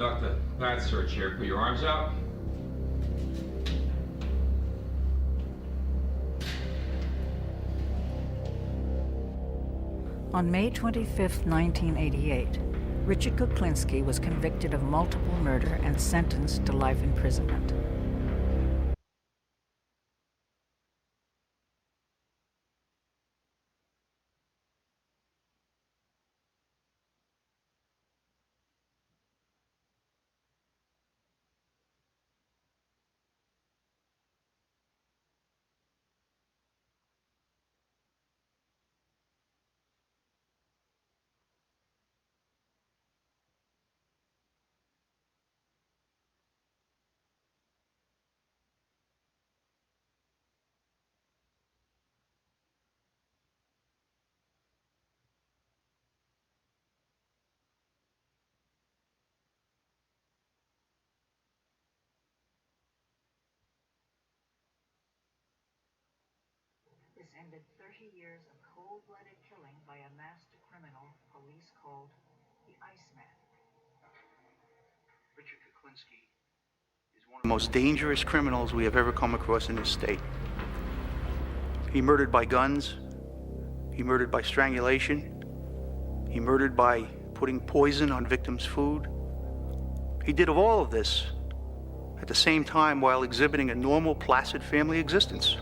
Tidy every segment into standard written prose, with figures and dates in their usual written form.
conduct a path search here. Put your arms out. On May 25, 1988, Richard Kuklinski was convicted of multiple murder and sentenced to life imprisonment. This ended 30 years of cold-blooded killing by a master criminal police called the Iceman. Richard Kuklinski is one of the most dangerous criminals we have ever come across in this state. He murdered by guns. He murdered by strangulation. He murdered by putting poison on victims' food. He did all of this at the same time while exhibiting a normal, placid family existence.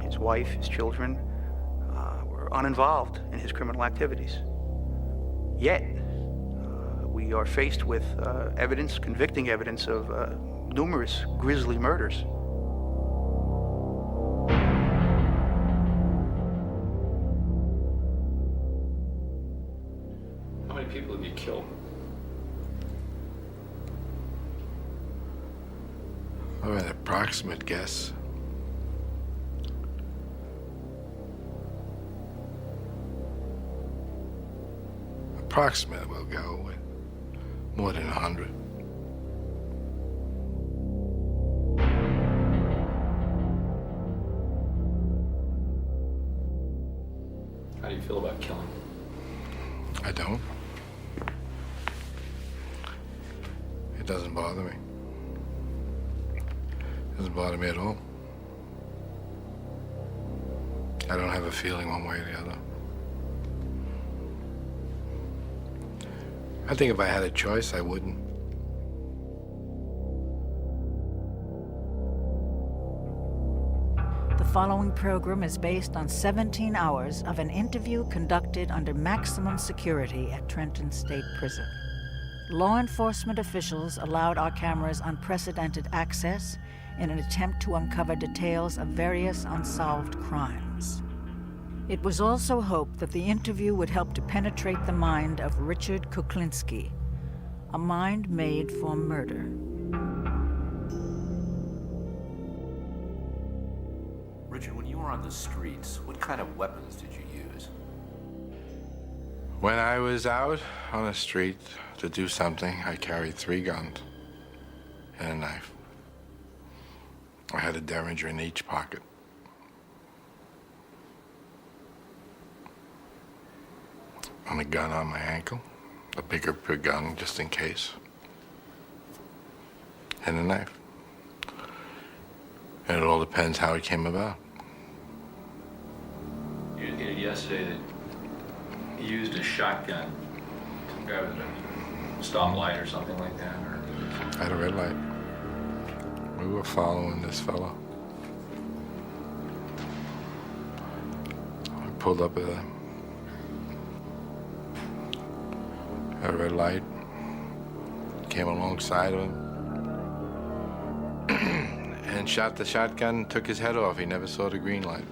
His wife, his children were uninvolved in his criminal activities. Yet, we are faced with convicting evidence of numerous grisly murders. How many people have you killed? I have an approximate guess. Approximate, we'll go with more than 100. How do you feel about killing? I don't. It doesn't bother me. It doesn't bother me at all. I don't have a feeling one way or the other. I think if I had a choice, I wouldn't. The following program is based on 17 hours of an interview conducted under maximum security at Trenton State Prison. Law enforcement officials allowed our cameras unprecedented access in an attempt to uncover details of various unsolved crimes. It was also hoped that the interview would help to penetrate the mind of Richard Kuklinski, a mind made for murder. Richard, when you were on the streets, what kind of weapons did you use? When I was out on the street to do something, I carried 3 guns and a knife. I had a Derringer in each pocket. And a gun on my ankle, a bigger gun just in case, and a knife. And it all depends how it came about. You indicated yesterday that you used a shotgun to grab a stoplight or something like that, or... I had a red light. We were following this fellow. I pulled up at a red light, came alongside of him, and shot the shotgun, took his head off. He never saw the green light.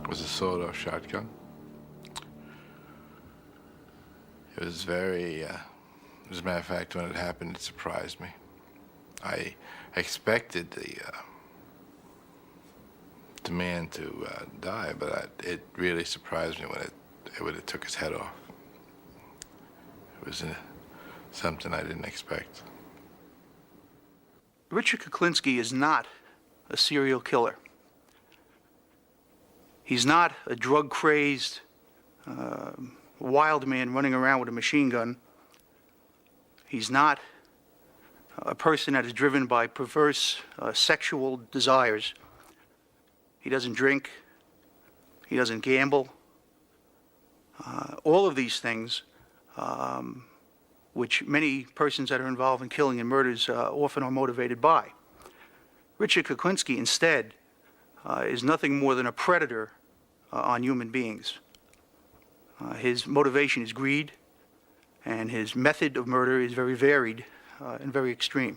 It was a sawed-off shotgun. It was very, as a matter of fact, when it happened, it surprised me. I expected the man to die, but it really surprised me when it took his head off. It was something I didn't expect. Richard Kuklinski is not a serial killer. He's not a drug-crazed, wild man running around with a machine gun. He's not a person that is driven by perverse sexual desires. He doesn't drink. He doesn't gamble. All of these things, which many persons that are involved in killing and murders often are motivated by. Richard Kuklinski, instead, is nothing more than a predator on human beings. His motivation is greed, and his method of murder is very varied and very extreme.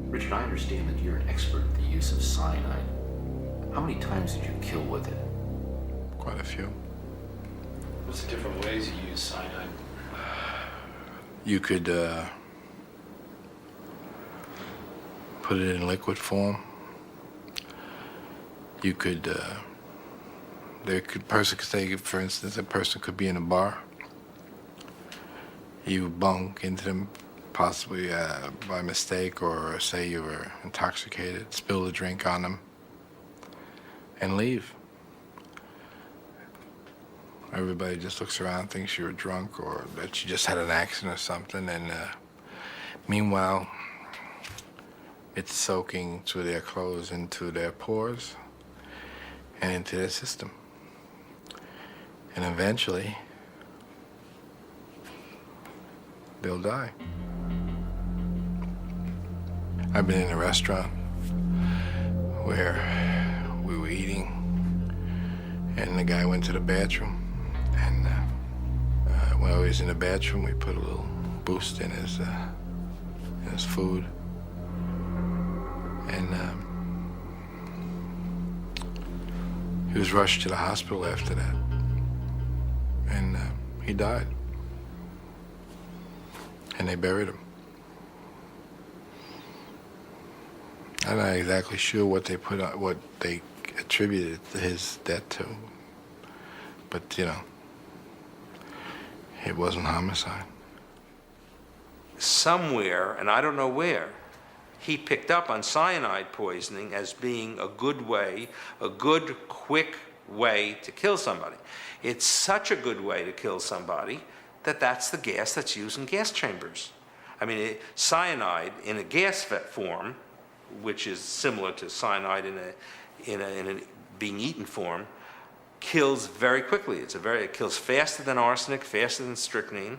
Richard, I understand that you're an expert in the use of cyanide. How many times did you kill with it? Quite a few. What's the different ways you use cyanide? You could put it in liquid form. You could, person could say, for instance, a person could be in a bar. You bunk into them, possibly by mistake, or say you were intoxicated, spill the drink on them, and leave. Everybody just looks around, thinks you were drunk or that you just had an accident or something, and meanwhile, it's soaking through their clothes into their pores and into their system. And eventually, they'll die. I've been in a restaurant where we were eating, and the guy went to the bathroom. And while he was in the bathroom, we put a little boost in his food. And he was rushed to the hospital after that. And he died. And they buried him. I'm not exactly sure what they put on, what they attributed his death to. But, you know, it wasn't homicide. Somewhere, and I don't know where, he picked up on cyanide poisoning as being a good way, a good, quick way to kill somebody. It's such a good way to kill somebody that that's the gas that's used in gas chambers. I mean, cyanide in a gas form, which is similar to cyanide in a being eaten form, kills very quickly. It kills faster than arsenic, faster than strychnine,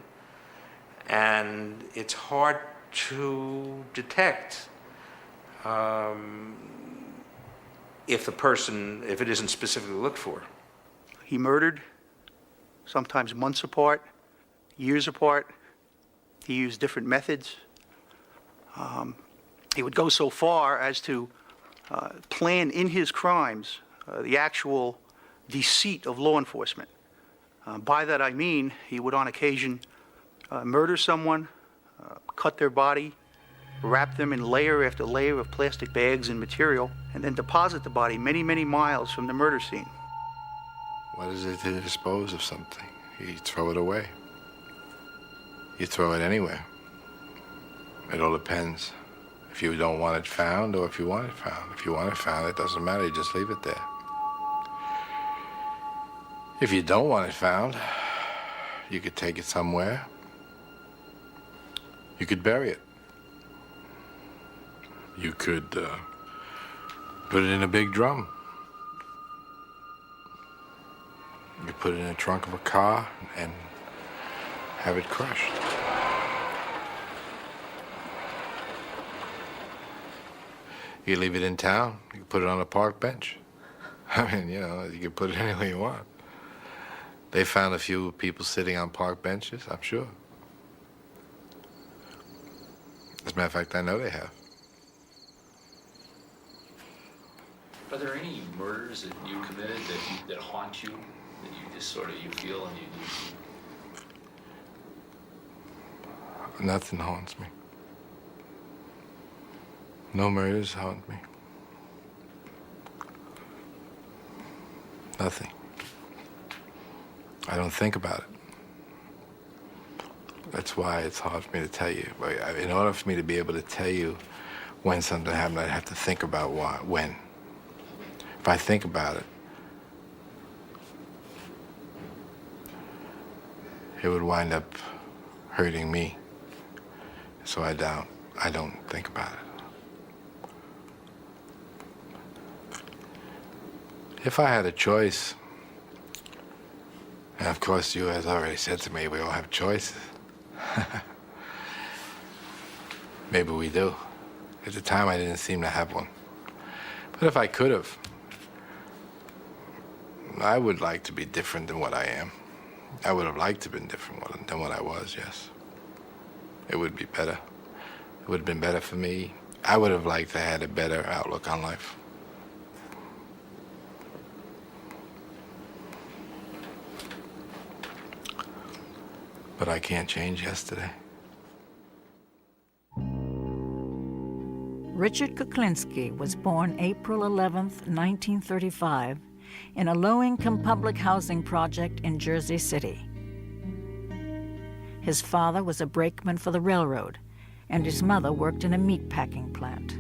and it's hard to detect if it isn't specifically looked for. He murdered, sometimes months apart, years apart. He used different methods. He would go so far as to plan in his crimes the actual deceit of law enforcement. By that I mean he would on occasion murder someone, cut their body, wrap them in layer after layer of plastic bags and material, and then deposit the body many, many miles from the murder scene. What is it to dispose of something? You throw it away. You throw it anywhere. It all depends. If you don't want it found or if you want it found. If you want it found, it doesn't matter. You just leave it there. If you don't want it found, you could take it somewhere. You could bury it. You could put it in a big drum. You put it in the trunk of a car and have it crushed. You leave it in town, you can put it on a park bench. I mean, you know, you can put it anywhere you want. They found a few people sitting on park benches, I'm sure. As a matter of fact, I know they have. Are there any murders that you committed that haunt you, that you just sort of, you feel and you Nothing haunts me. No murders haunt me. Nothing. I don't think about it. That's why it's hard for me to tell you. In order for me to be able to tell you when something happened, I'd have to think about when. If I think about it, it would wind up hurting me. So I don't think about it. If I had a choice, and of course you has already said to me we all have choices. Maybe we do. At the time I didn't seem to have one. But if I could have, I would like to be different than what I am. I would have liked to have been different than what I was, yes. It would be better. It would have been better for me. I would have liked to have had a better outlook on life. But I can't change yesterday. Richard Kuklinski was born April 11, 1935, in a low-income public housing project in Jersey City. His father was a brakeman for the railroad, and his mother worked in a meatpacking plant.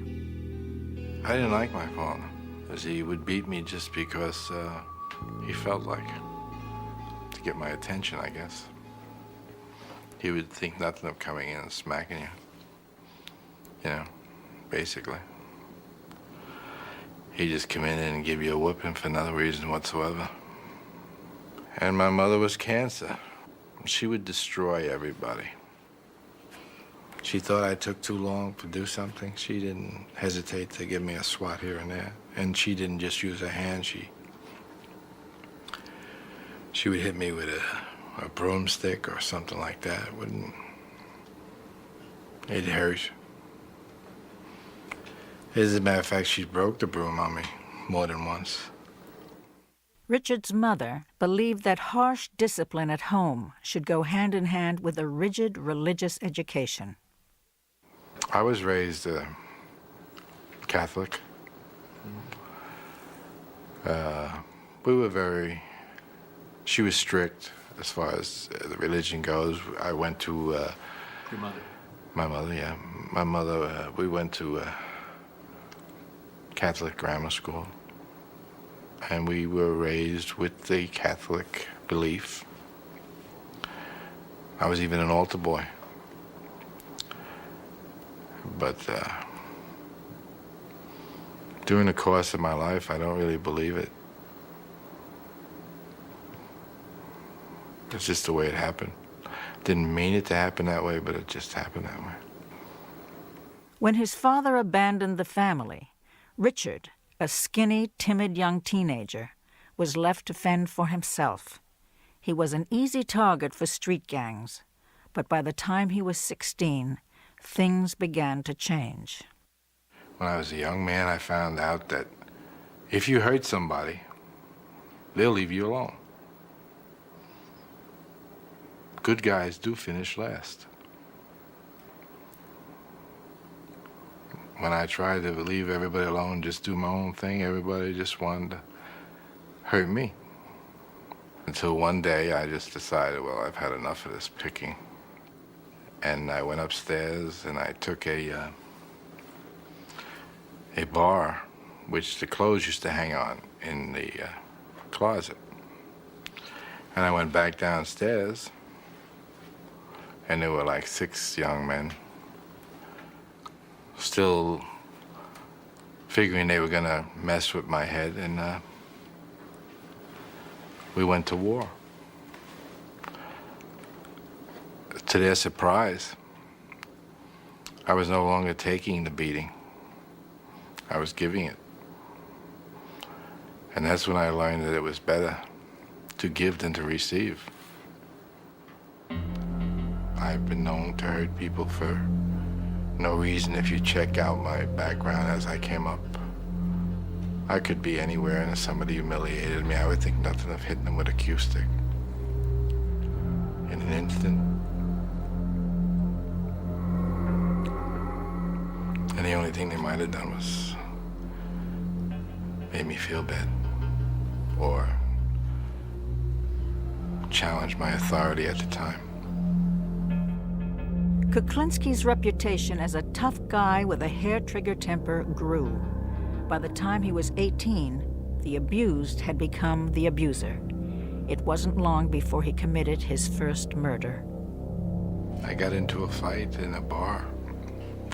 I didn't like my father, as he would beat me just because he felt like it, to get my attention, I guess. He would think nothing of coming in and smacking you. You know, basically. He'd just come in and give you a whooping for no reason whatsoever. And my mother was cancer. She would destroy everybody. She thought I took too long to do something. She didn't hesitate to give me a swat here and there. And she didn't just use her hand. She would hit me with a broomstick or something like that. It hurt. As a matter of fact, she broke the broom on me more than once. Richard's mother believed that harsh discipline at home should go hand in hand with a rigid religious education. I was raised Catholic. She was strict as far as the religion goes. I went to... Your mother? My mother, yeah. My mother, we went to Catholic grammar school. And we were raised with the Catholic belief. I was even an altar boy. But during the course of my life, I don't really believe it. It's just the way it happened. Didn't mean it to happen that way, but it just happened that way. When his father abandoned the family, Richard, a skinny, timid young teenager, was left to fend for himself. He was an easy target for street gangs, but by the time he was 16, things began to change. When I was a young man, I found out that if you hurt somebody, they'll leave you alone. Good guys do finish last. When I tried to leave everybody alone, just do my own thing, everybody just wanted to hurt me. Until one day I just decided, well, I've had enough of this picking. And I went upstairs and I took a bar, which the clothes used to hang on in the closet. And I went back downstairs, and there were like 6 young men, still figuring they were gonna mess with my head, and we went to war. To their surprise, I was no longer taking the beating. I was giving it. And that's when I learned that it was better to give than to receive. I've been known to hurt people for no reason. If you check out my background as I came up, I could be anywhere, and if somebody humiliated me, I would think nothing of hitting them with a cue stick. In an instant. And the only thing they might have done was made me feel bad or challenge my authority at the time. Kuklinski's reputation as a tough guy with a hair-trigger temper grew. By the time he was 18, the abused had become the abuser. It wasn't long before he committed his first murder. I got into a fight in a bar.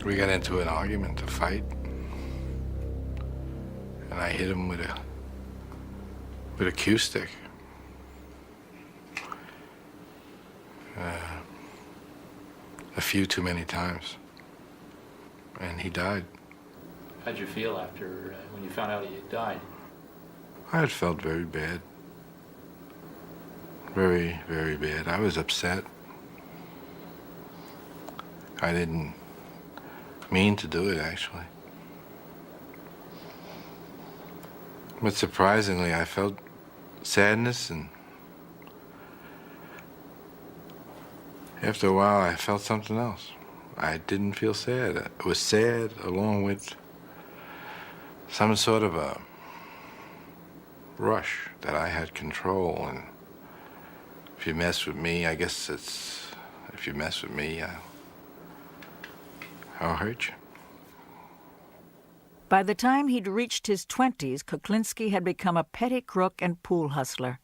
We got into an argument, a fight. And I hit him with a cue stick. A few too many times. And he died. How'd you feel after when you found out he had died? I had felt very bad. Very, very bad. I was upset. I didn't mean to do it, actually. But surprisingly, I felt sadness, and after a while, I felt something else. I didn't feel sad. It was sad along with some sort of a rush that I had control. And if you mess with me, I guess if you mess with me, I'll hurt you. By the time he'd reached his 20s, Kuklinski had become a petty crook and pool hustler.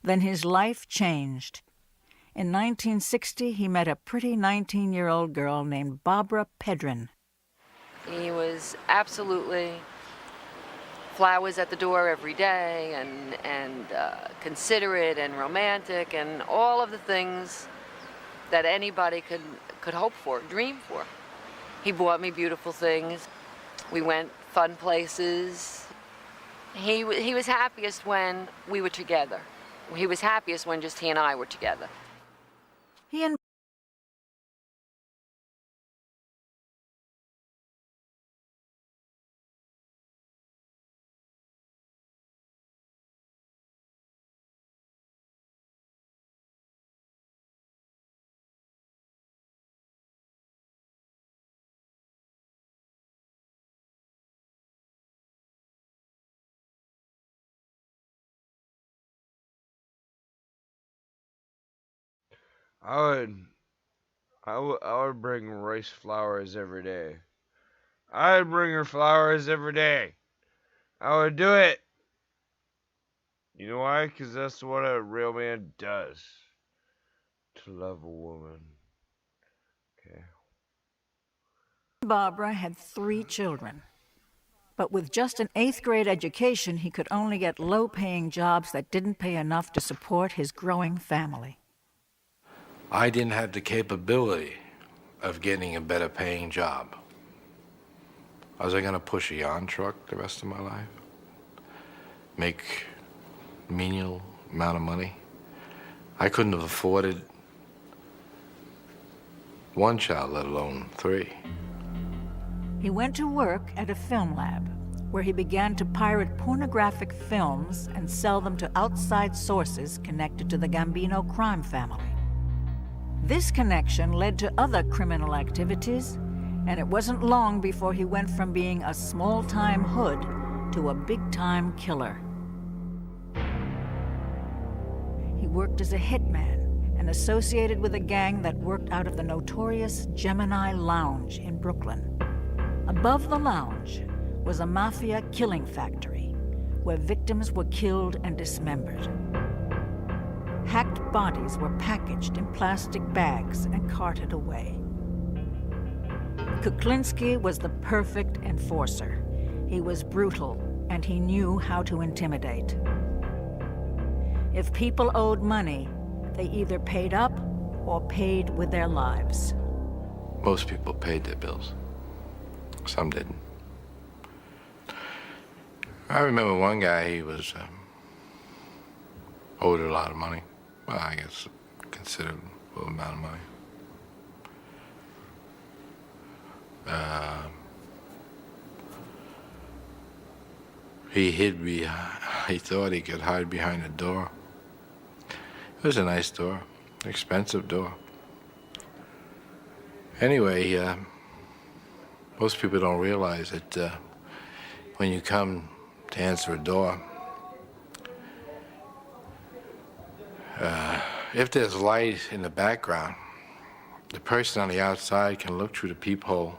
Then his life changed. In 1960, he met a pretty 19-year-old girl named Barbara Pedrin. He was absolutely flowers at the door every day and considerate and romantic and all of the things that anybody could hope for, dream for. He bought me beautiful things. We went fun places. He was happiest when we were together. He was happiest when just he and I were together. He and I would bring Royce flowers every day. I'd bring her flowers every day. I would do it. You know why? 'Cause that's what a real man does. To love a woman. Okay. Barbara had 3 children. But with just an 8th grade education, he could only get low-paying jobs that didn't pay enough to support his growing family. I didn't have the capability of getting a better paying job. Was I gonna push a yarn truck the rest of my life? Make menial amount of money? I couldn't have afforded 1 child, let alone 3. He went to work at a film lab, where he began to pirate pornographic films and sell them to outside sources connected to the Gambino crime family. This connection led to other criminal activities, and it wasn't long before he went from being a small-time hood to a big-time killer. He worked as a hitman and associated with a gang that worked out of the notorious Gemini Lounge in Brooklyn. Above the lounge was a mafia killing factory where victims were killed and dismembered. Hacked bodies were packaged in plastic bags and carted away. Kuklinski was the perfect enforcer. He was brutal, and he knew how to intimidate. If people owed money, they either paid up or paid with their lives. Most people paid their bills. Some didn't. I remember one guy, he was owed a lot of money. Well, I guess considerable amount of money. He thought he could hide behind a door. It was a nice door, expensive door. Anyway, most people don't realize that when you come to answer a door, if there's light in the background, the person on the outside can look through the peephole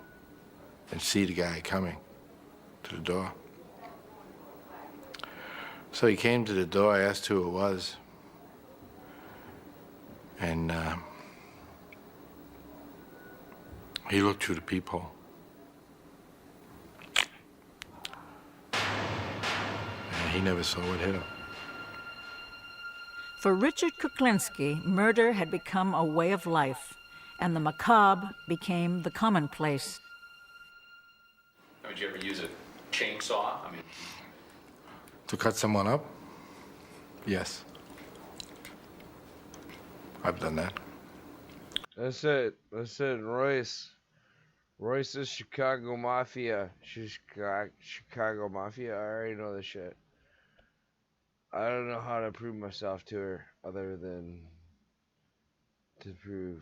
and see the guy coming to the door. So he came to the door, I asked who it was, and He looked through the peephole. And he never saw what hit him. For Richard Kuklinski, murder had become a way of life, and the macabre became the commonplace. Would you ever use a chainsaw? I mean, To cut someone up? Yes. I've done that. That's it. Royce. Royce is Chicago Mafia. She's Chicago Mafia. I already know this shit. I don't know how to prove myself to her other than to prove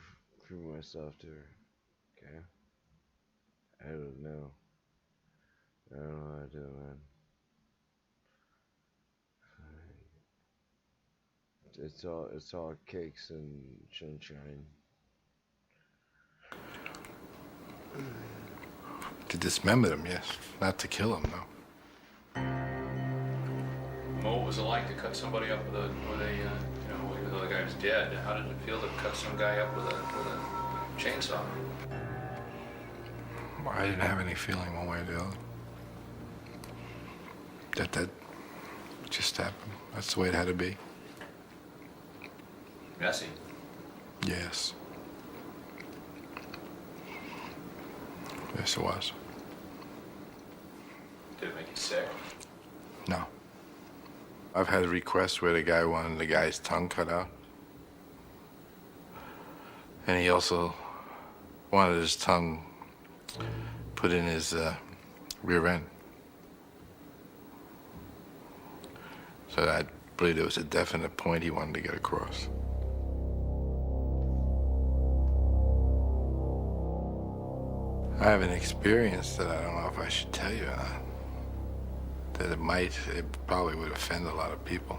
myself to her. Okay? I don't know. I don't know how to do it, man. It's all cakes and sunshine. To dismember them, yes. Not to kill them, no. Mo, what was it like to cut somebody up with a even though the guy was dead, how did it feel to cut some guy up with a chainsaw? I didn't have any feeling one way or the other. That just happened. That's the way it had to be. Messy. Yes. Yes, it was. Did it make you sick? No. I've had requests where the guy wanted the guy's tongue cut out. And he also wanted his tongue put in his rear end. So I believe there was a definite point he wanted to get across. I have an experience that I don't know if I should tell you or not. That it probably would offend a lot of people.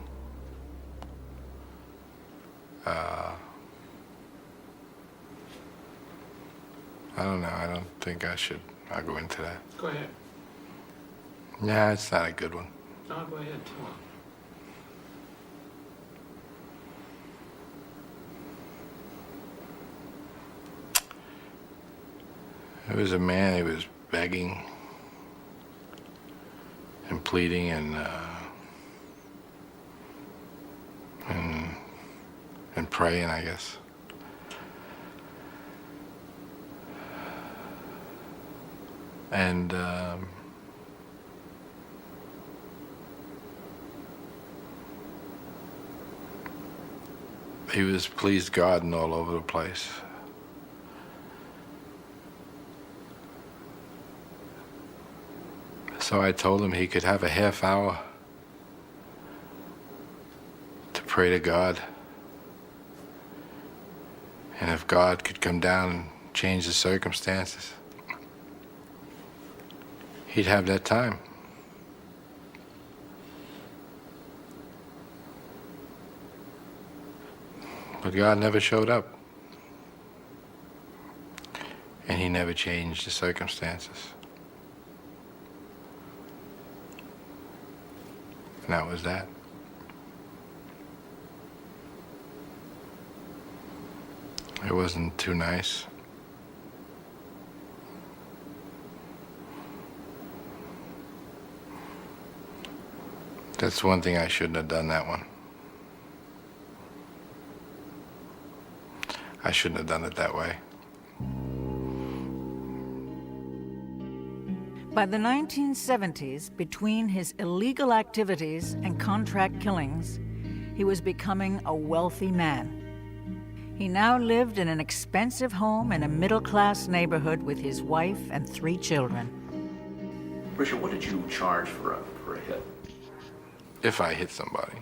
I don't know. I don't think I should. I'll go into that. Go ahead. Yeah, it's not a good one. No, go ahead, tell him. There was a man, he was begging and pleading and praying, I guess. And he was pleased God and all over the place. So I told him he could have a half hour to pray to God. And if God could come down and change the circumstances, he'd have that time. But God never showed up. And he never changed the circumstances. And that was that. It wasn't too nice. That's one thing I shouldn't have done, that one. I shouldn't have done it that way. By the 1970s, between his illegal activities and contract killings, he was becoming a wealthy man. He now lived in an expensive home in a middle-class neighborhood with his wife and 3 children. Richard, what did you charge for a hit? If I hit somebody,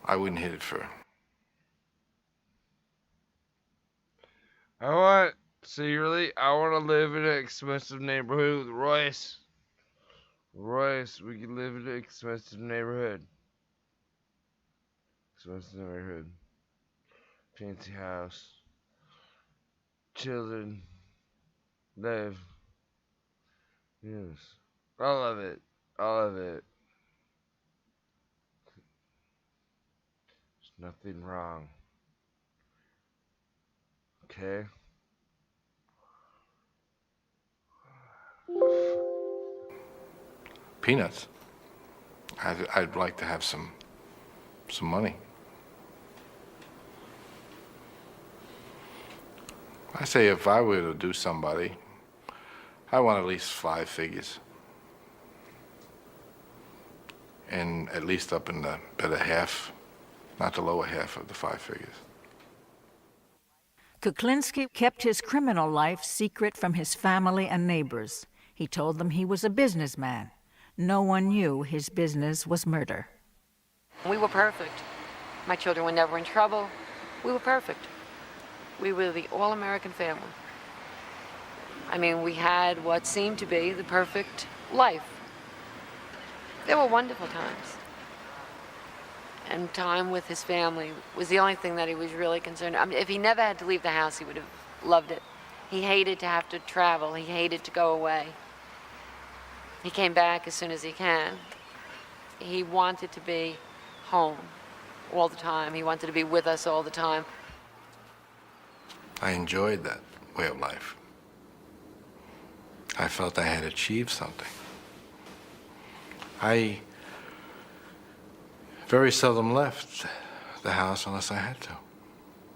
I wouldn't hit it for. I want to live in an expensive neighborhood with Royce. Royce, we can live in an expensive neighborhood. Expensive neighborhood. Fancy house. Children. Live. Yes. All of it. All of it. There's nothing wrong. Okay? Peanuts. I'd like to have some money. I say if I were to do somebody, I want at least 5 figures. And at least up in the better half, not the lower half of the 5 figures. Kuklinski kept his criminal life secret from his family and neighbors. He told them he was a businessman. No one knew his business was murder. We were perfect. My children were never in trouble. We were perfect. We were the all-American family. I mean, we had what seemed to be the perfect life. They were wonderful times. And time with his family was the only thing that he was really concerned. I mean, if he never had to leave the house, he would have loved it. He hated to have to travel. He hated to go away. He came back as soon as he can. He wanted to be home all the time. He wanted to be with us all the time. I enjoyed that way of life. I felt I had achieved something. I very seldom left the house unless I had to,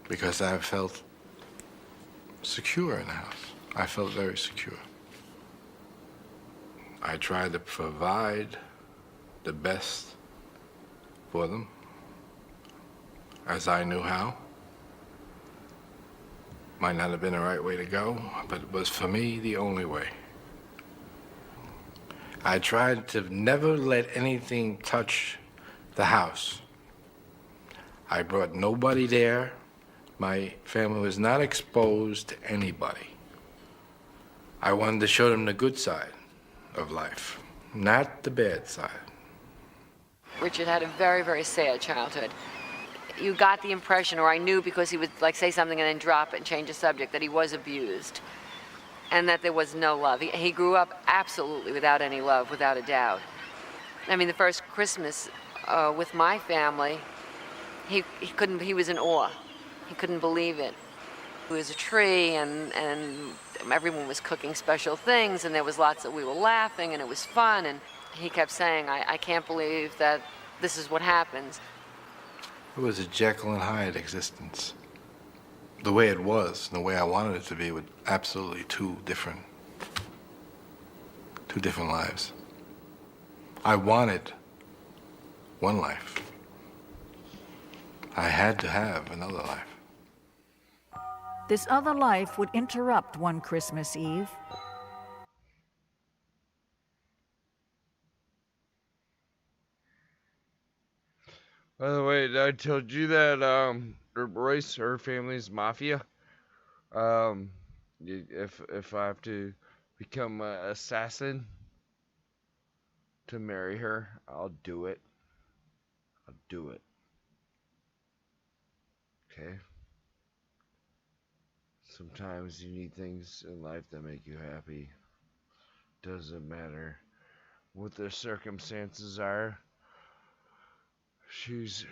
because I felt secure in the house. I felt very secure. I tried to provide the best for them as I knew how. Might not have been the right way to go, but it was for me the only way. I tried to never let anything touch the house. I brought nobody there. My family was not exposed to anybody. I wanted to show them the good side of life, not the bad side. Richard had a very, very sad childhood. You got the impression, or I knew because he would like say something and then drop it and change the subject, that he was abused and that there was no love. He grew up absolutely without any love, without a doubt. I mean, the first Christmas with my family, he was in awe. He couldn't believe it. It was a tree and everyone was cooking special things and there was lots that we were laughing and it was fun, and he kept saying, I can't believe that this is what happens. It was a Jekyll and Hyde existence. The way it was, and the way I wanted it to be, with absolutely two different lives. I wanted one life. I had to have another life. This other life would interrupt one Christmas Eve. By the way, I told you that Royce, her family's mafia. If I have to become an assassin to marry her, I'll do it. I'll do it. Okay? Sometimes you need things in life that make you happy. Doesn't matter what the circumstances are. She's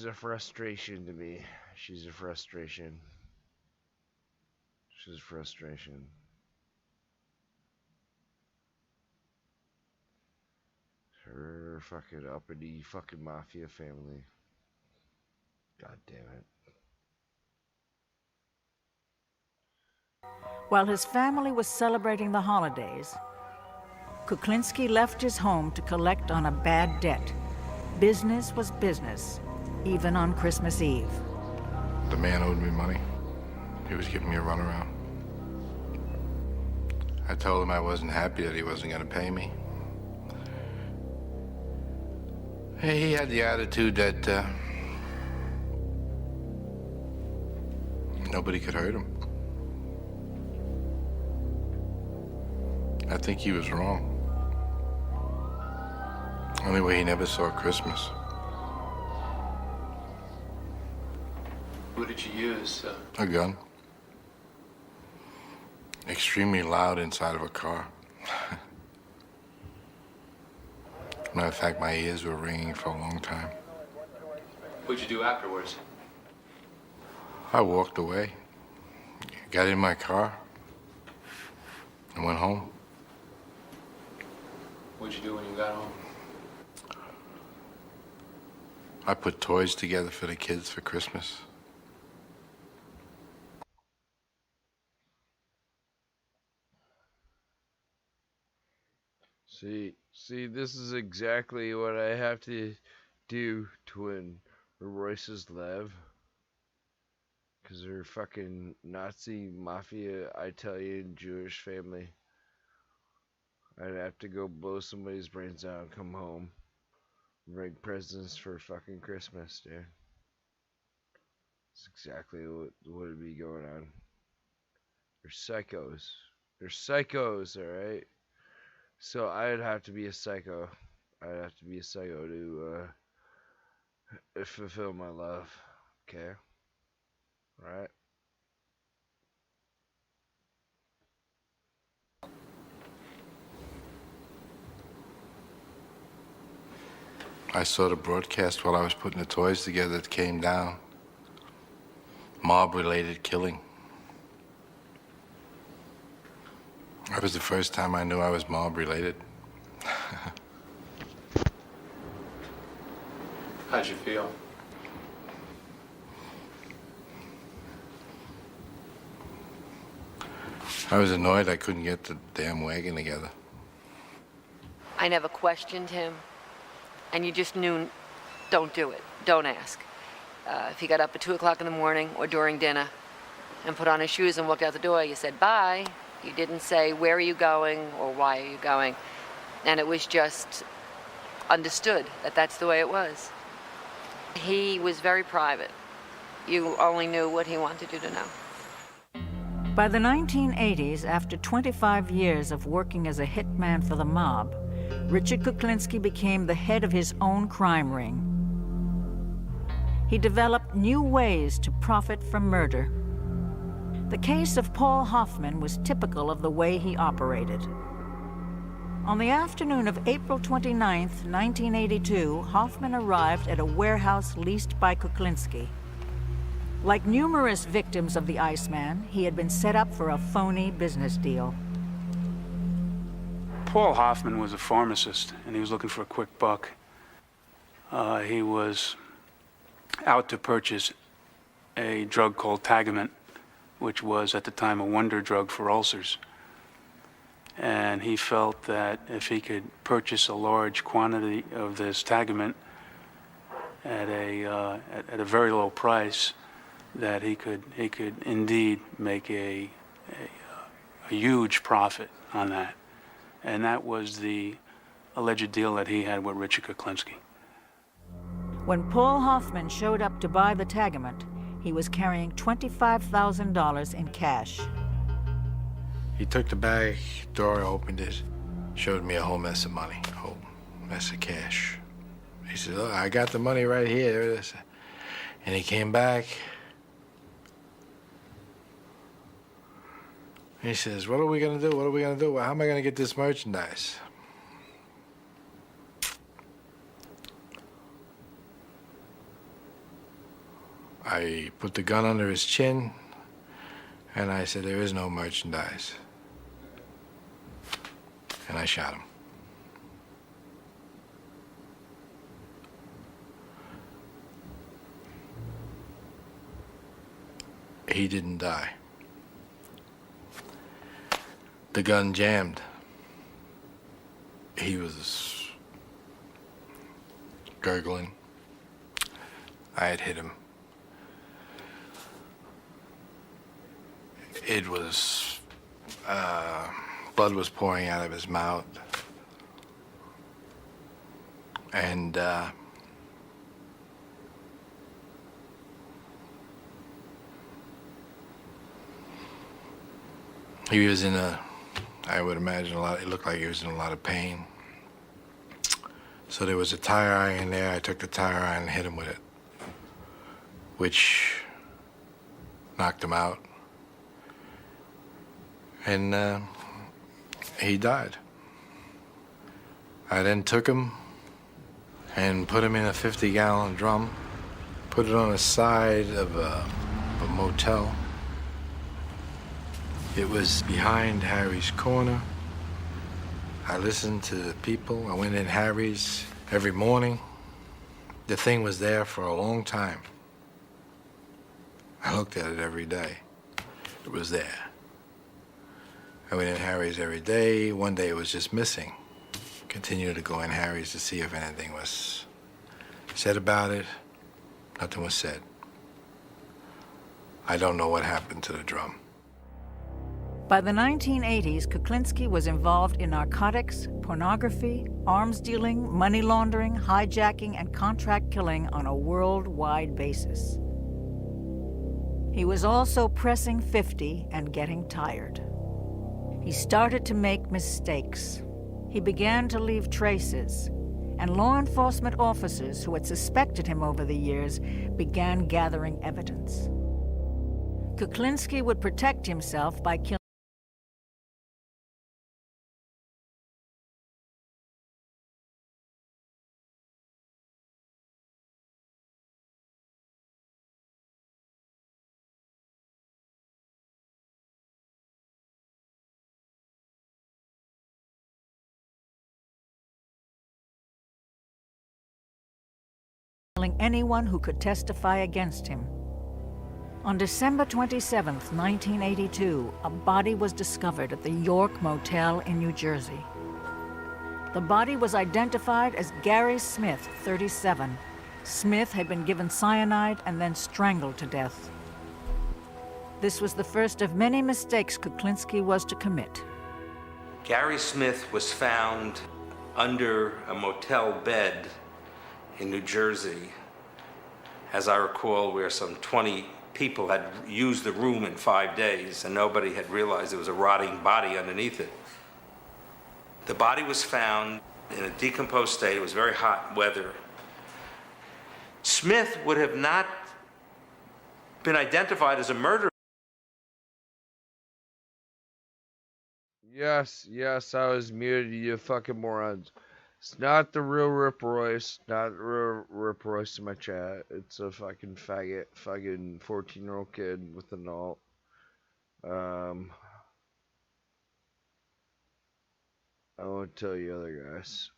a frustration to me. She's a frustration. She's a frustration. Her fucking uppity fucking mafia family. God damn it. While his family was celebrating the holidays, Kuklinski left his home to collect on a bad debt. Business was business, even on Christmas Eve. The man owed me money. He was giving me a runaround. I told him I wasn't happy that he wasn't going to pay me. He had the attitude that nobody could hurt him. I think he was wrong. Anyway, he never saw Christmas. What did you use? A gun. Extremely loud inside of a car. Matter of fact, my ears were ringing for a long time. What'd you do afterwards? I walked away, got in my car, and went home. What'd you do when you got home? I put toys together for the kids for Christmas. See, this is exactly what I have to do to win Royce's love. Because they're fucking Nazi, mafia, Italian, Jewish family. I'd have to go blow somebody's brains out and come home. Bring presents for fucking Christmas, dude. That's exactly what would be going on. They're psychos. They're psychos, alright? So I'd have to be a psycho. I'd have to be a psycho to fulfill my love. Okay? Right? I saw the broadcast while I was putting the toys together. It came down. Mob-related killing. That was the first time I knew I was mob-related. How'd you feel? I was annoyed I couldn't get the damn wagon together. I never questioned him, and you just knew, don't do it, don't ask. If he got up at 2 o'clock in the morning or during dinner and put on his shoes and walked out the door, you said bye. You didn't say, where are you going or why are you going? And it was just understood that that's the way it was. He was very private. You only knew what he wanted you to know. By the 1980s, after 25 years of working as a hitman for the mob, Richard Kuklinski became the head of his own crime ring. He developed new ways to profit from murder. The case of Paul Hoffman was typical of the way he operated. On the afternoon of April 29, 1982, Hoffman arrived at a warehouse leased by Kuklinski. Like numerous victims of the Iceman, he had been set up for a phony business deal. Paul Hoffman was a pharmacist, and he was looking for a quick buck. He was out to purchase a drug called Tagamet, which was at the time a wonder drug for ulcers. And he felt that if he could purchase a large quantity of this Tagamet at a very low price, that he could indeed make a huge profit on that. And that was the alleged deal that he had with Richard Kuklinski. When Paul Hoffman showed up to buy the Tagamet, he was carrying $25,000 in cash. He took the bag, door opened it, showed me a whole mess of money, a whole mess of cash. He said, look, I got the money right here. There it is. And he came back. He says, what are we going to do? What are we going to do? How am I going to get this merchandise? I put the gun under his chin, and I said, there is no merchandise. And I shot him. He didn't die. The gun jammed. He was gurgling. I had hit him. It was, blood was pouring out of his mouth. And, he was in I would imagine it looked like he was in a lot of pain. So there was a tire iron there. I took the tire iron and hit him with it, which knocked him out. And he died. I then took him and put him in a 50-gallon drum, put it on the side of a motel. It was behind Harry's Corner. I listened to the people. I went in Harry's every morning. The thing was there for a long time. I looked at it every day. It was there. I went in Harry's every day. One day it was just missing. Continued to go in Harry's to see if anything was said about it. Nothing was said. I don't know what happened to the drum. By the 1980s, Kuklinski was involved in narcotics, pornography, arms dealing, money laundering, hijacking, and contract killing on a worldwide basis. He was also pressing 50 and getting tired. He started to make mistakes. He began to leave traces, and law enforcement officers who had suspected him over the years began gathering evidence. Kuklinski would protect himself by killing anyone who could testify against him. On December 27, 1982, a body was discovered at the York Motel in New Jersey. The body was identified as Gary Smith, 37. Smith had been given cyanide and then strangled to death. This was the first of many mistakes Kuklinski was to commit. Gary Smith was found under a motel bed in New Jersey, as I recall, where some 20 people had used the room in 5 days and nobody had realized there was a rotting body underneath it. The body was found in a decomposed state. It was very hot weather. Smith would have not been identified as a murderer. Yes, I was muted, you fucking morons. It's not the real Rip Royce, not the real Rip Royce in my chat. It's a fucking faggot, fucking 14-year-old kid with an alt. I won't tell you other guys.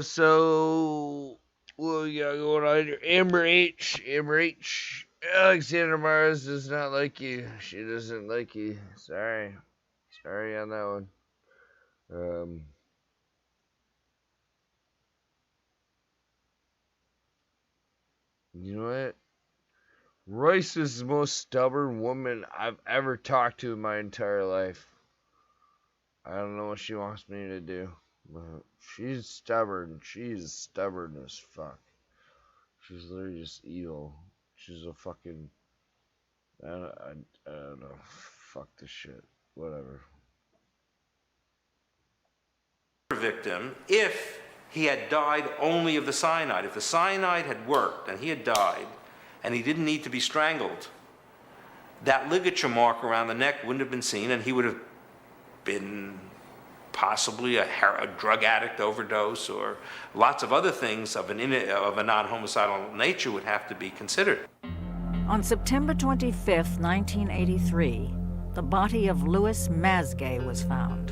So what we got going on here? Amber H. Alexander Mars does not like you. She doesn't like you. Sorry on that one. You know what? Royce is the most stubborn woman I've ever talked to in my entire life. I don't know what she wants me to do, but she's stubborn. She's stubborn as fuck. She's literally just evil. She's a fucking... I don't know. Fuck this shit. Whatever. Victim if he had died only of the cyanide. If the cyanide had worked and he had died and he didn't need to be strangled, that ligature mark around the neck wouldn't have been seen and he would have been possibly a drug addict overdose, or lots of other things of a non-homicidal nature would have to be considered. On September 25, 1983, the body of Louis Masgay was found.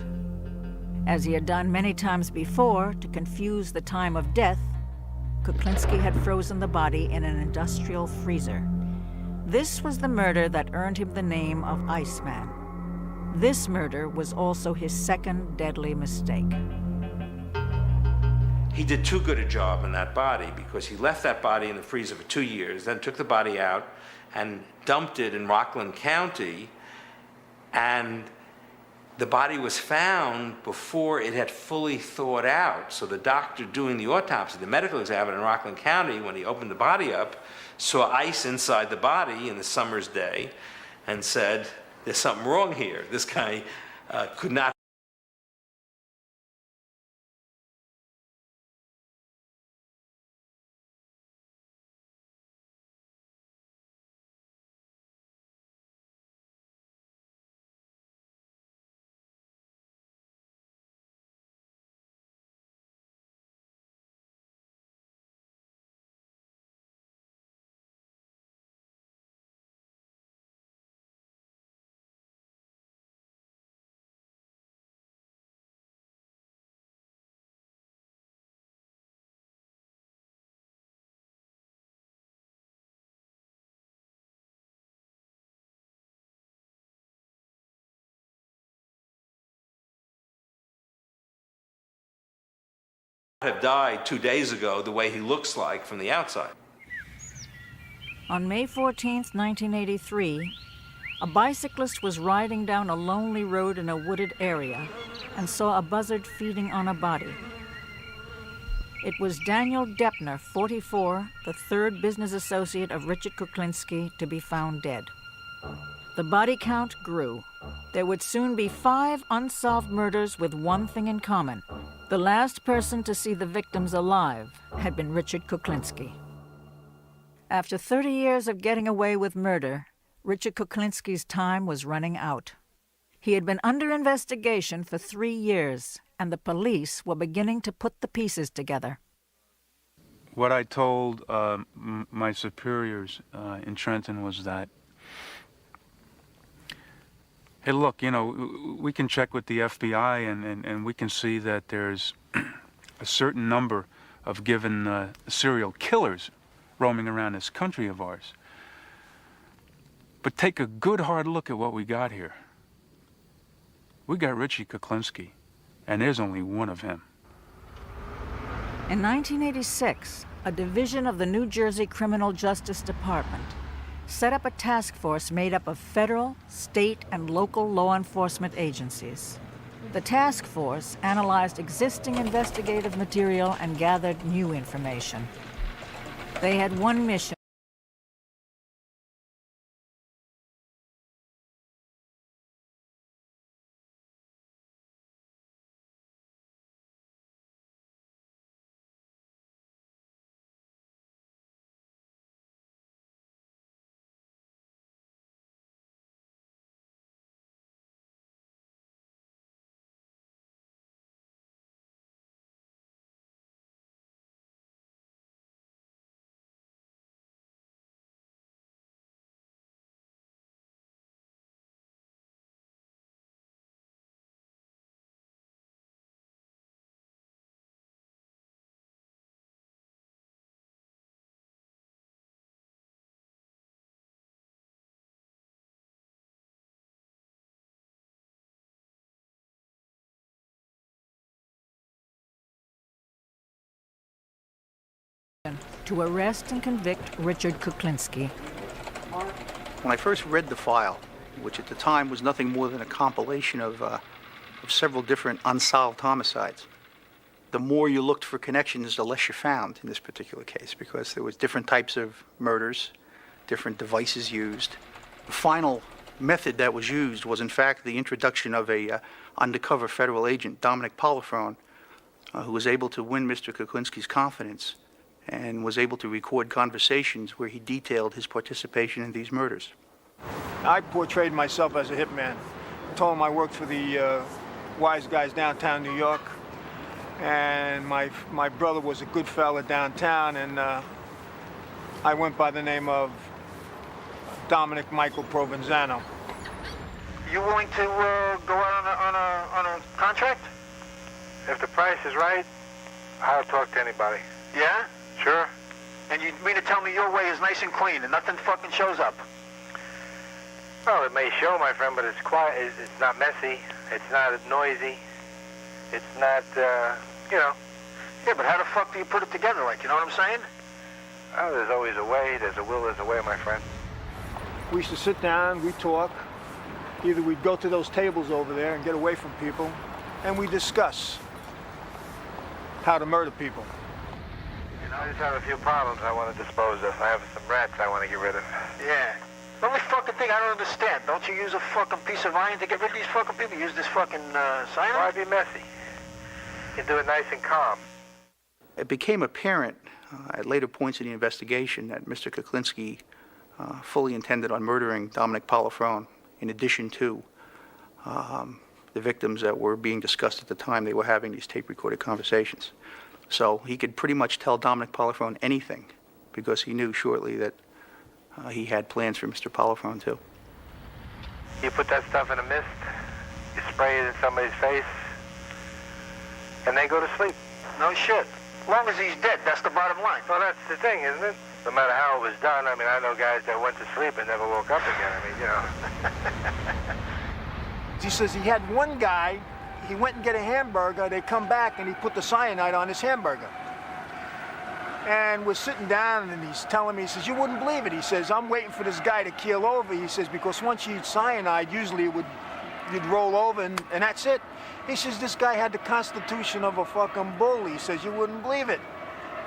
As he had done many times before to confuse the time of death, Kuklinski had frozen the body in an industrial freezer. This was the murder that earned him the name of Iceman. This murder was also his second deadly mistake. He did too good a job in that body because he left that body in the freezer for 2 years, then took the body out and dumped it in Rockland County, and the body was found before it had fully thawed out. So the doctor doing the autopsy, the medical examiner in Rockland County, when he opened the body up, saw ice inside the body in the summer's day and said, "There's something wrong here. This guy could not Have died 2 days ago the way he looks like from the outside. On May 14, 1983, a bicyclist was riding down a lonely road in a wooded area and saw a buzzard feeding on a body. It was Daniel Deppner, 44, the third business associate of Richard Kuklinski, to be found dead. The body count grew. There would soon be 5 unsolved murders with one thing in common. The last person to see the victims alive had been Richard Kuklinski. After 30 years of getting away with murder, Richard Kuklinski's time was running out. He had been under investigation for 3 years, and the police were beginning to put the pieces together. What I told my superiors in Trenton was that, hey, look, you know, we can check with the FBI and we can see that there's a certain number of given serial killers roaming around this country of ours. But take a good hard look at what we got here. We got Richie Kuklinski, and there's only one of him. In 1986, a division of the New Jersey Criminal Justice Department set up a task force made up of federal, state, and local law enforcement agencies. The task force analyzed existing investigative material and gathered new information. They had one mission: to arrest and convict Richard Kuklinski. When I first read the file, which at the time was nothing more than a compilation of several different unsolved homicides, the more you looked for connections, the less you found in this particular case, because there was different types of murders, different devices used. The final method that was used was, in fact, the introduction of a undercover federal agent, Dominic Polifrone, who was able to win Mr. Kuklinski's confidence and was able to record conversations where he detailed his participation in these murders. I portrayed myself as a hitman. I told him I worked for the wise guys downtown New York, and my brother was a good fella downtown, and I went by the name of Dominic Michael Provenzano. You willing to go out on a contract? If the price is right, I'll talk to anybody. Yeah? Sure. And you mean to tell me your way is nice and clean and nothing fucking shows up? Well, it may show, my friend, but it's quiet. It's not messy. It's not noisy. It's not, you know. Yeah, but how the fuck do you put it together, like, you know what I'm saying? Oh, there's always a way. There's a will, there's a way, my friend. We used to sit down, we'd talk. Either we'd go to those tables over there and get away from people, and we discuss how to murder people. You know, I just have a few problems I want to dispose of. I have some rats I want to get rid of. Yeah. The only fucking thing I don't understand, don't you use a fucking piece of iron to get rid of these fucking people? You use this fucking cyanide? Why be messy? You can do it nice and calm. It became apparent at later points in the investigation that Mr. Kuklinski fully intended on murdering Dominic Polifrone, in addition to the victims that were being discussed at the time they were having these tape-recorded conversations. So he could pretty much tell Dominic Polifrone anything, because he knew shortly that he had plans for Mr. Polifrone too. You put that stuff in a mist, you spray it in somebody's face, and they go to sleep. No shit. As long as he's dead, that's the bottom line. Well, that's the thing, isn't it? No matter how it was done, I mean, I know guys that went to sleep and never woke up again. I mean, you know. He says he had one guy he went and get a hamburger. They come back and he put the cyanide on his hamburger. And we're sitting down and he's telling me, he says, you wouldn't believe it. He says, I'm waiting for this guy to keel over. He says, because once you eat cyanide, usually you'd roll over and that's it. He says, this guy had the constitution of a fucking bull. He says, you wouldn't believe it.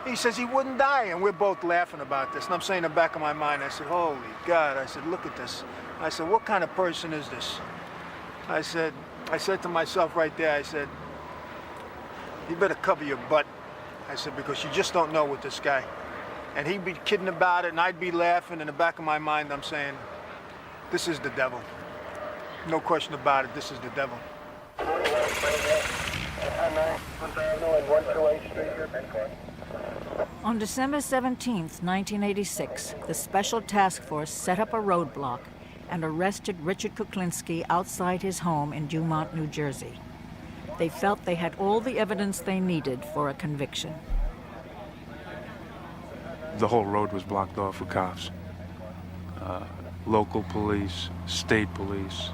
He says he wouldn't die. And we're both laughing about this. And I'm saying in the back of my mind, I said, holy God. I said, look at this. I said, what kind of person is this? I said to myself right there, I said, you better cover your butt. I said, because you just don't know with this guy. And he'd be kidding about it, and I'd be laughing. In the back of my mind, I'm saying, this is the devil. No question about it, this is the devil. On December 17, 1986, the Special Task Force set up a roadblock and arrested Richard Kuklinski outside his home in Dumont, New Jersey. They felt they had all the evidence they needed for a conviction. The whole road was blocked off with cops. Local police, state police,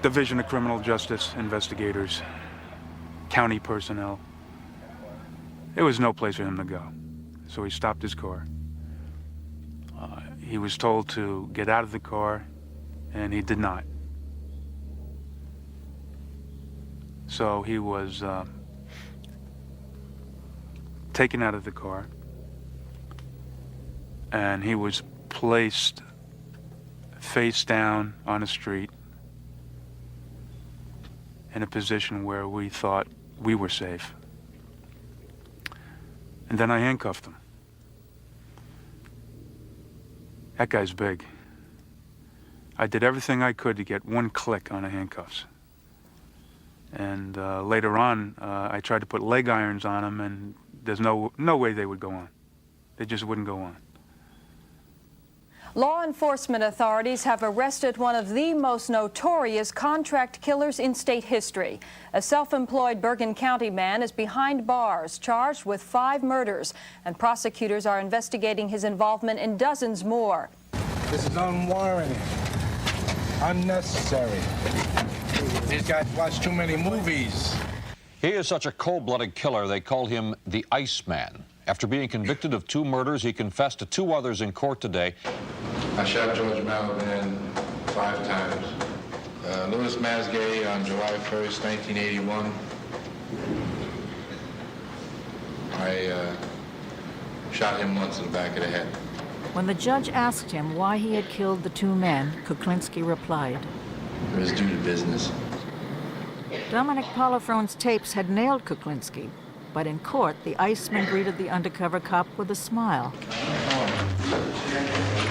Division of Criminal Justice investigators, county personnel. There was no place for him to go. So he stopped his car. He was told to get out of the car, and he did not. So he was taken out of the car, and he was placed face down on a street in a position where we thought we were safe. And then I handcuffed him. That guy's big. I did everything I could to get one click on the handcuffs. And later on, I tried to put leg irons on him, and there's no way they would go on. They just wouldn't go on. Law enforcement authorities have arrested one of the most notorious contract killers in state history. A self-employed Bergen County man is behind bars, charged with 5 murders, and prosecutors are investigating his involvement in dozens more. This is unwarranted, unnecessary. These guys watch too many movies. He is such a cold-blooded killer, they call him the Iceman. After being convicted of 2 murders, he confessed to 2 others in court today. I shot George Malvin 5 times. Louis Masgay on July 1st, 1981. I shot him once in the back of the head. When the judge asked him why he had killed the 2 men, Kuklinski replied, It was due to business. Dominic Polifrone's tapes had nailed Kuklinski, but in court, the Iceman greeted the undercover cop with a smile.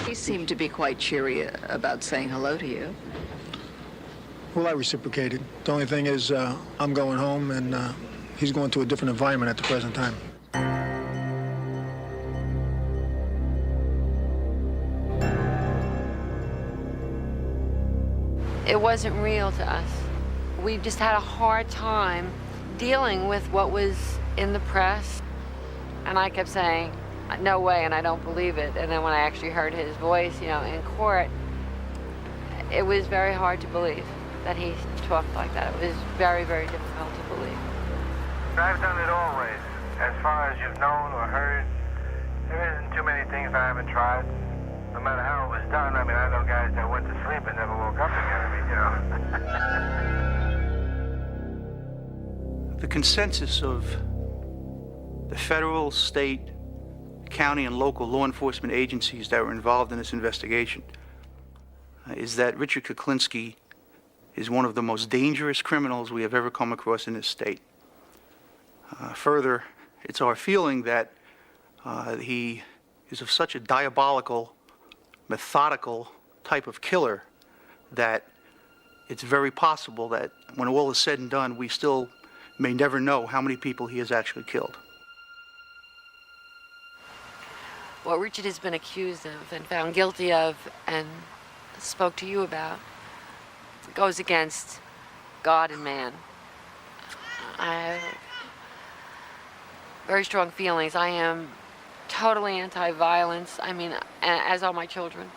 He seemed to be quite cheery about saying hello to you. Well, I reciprocated. The only thing is, I'm going home, and he's going to a different environment at the present time. It wasn't real to us. We just had a hard time dealing with what was in the press. And I kept saying, no way, and I don't believe it. And then when I actually heard his voice, in court, it was very hard to believe that he talked like that. It was very, very difficult to believe. I've done it always. As far as you've known or heard, there isn't too many things I haven't tried. No matter how it was done, I know guys that went to sleep and never woke up again. The consensus of the federal, state, county, and local law enforcement agencies that were involved in this investigation is that Richard Kuklinski is one of the most dangerous criminals we have ever come across in this state. Further, it's our feeling that he is of such a diabolical, methodical type of killer that it's very possible that when all is said and done, we still may never know how many people he has actually killed. What Richard has been accused of and found guilty of and spoke to you about goes against God and man. I have very strong feelings. I am totally anti-violence. As are my children.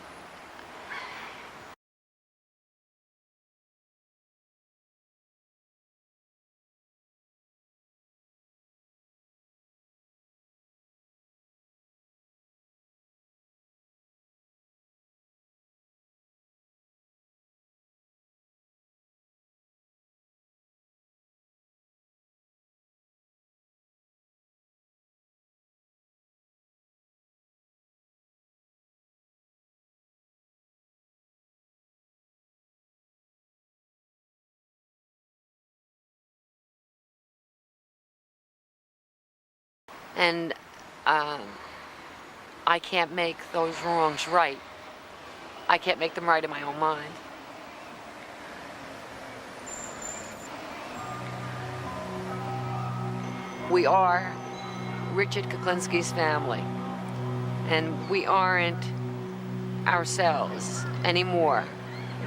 And I can't make those wrongs right. I can't make them right in my own mind. We are Richard Kuklinski's family, and we aren't ourselves anymore.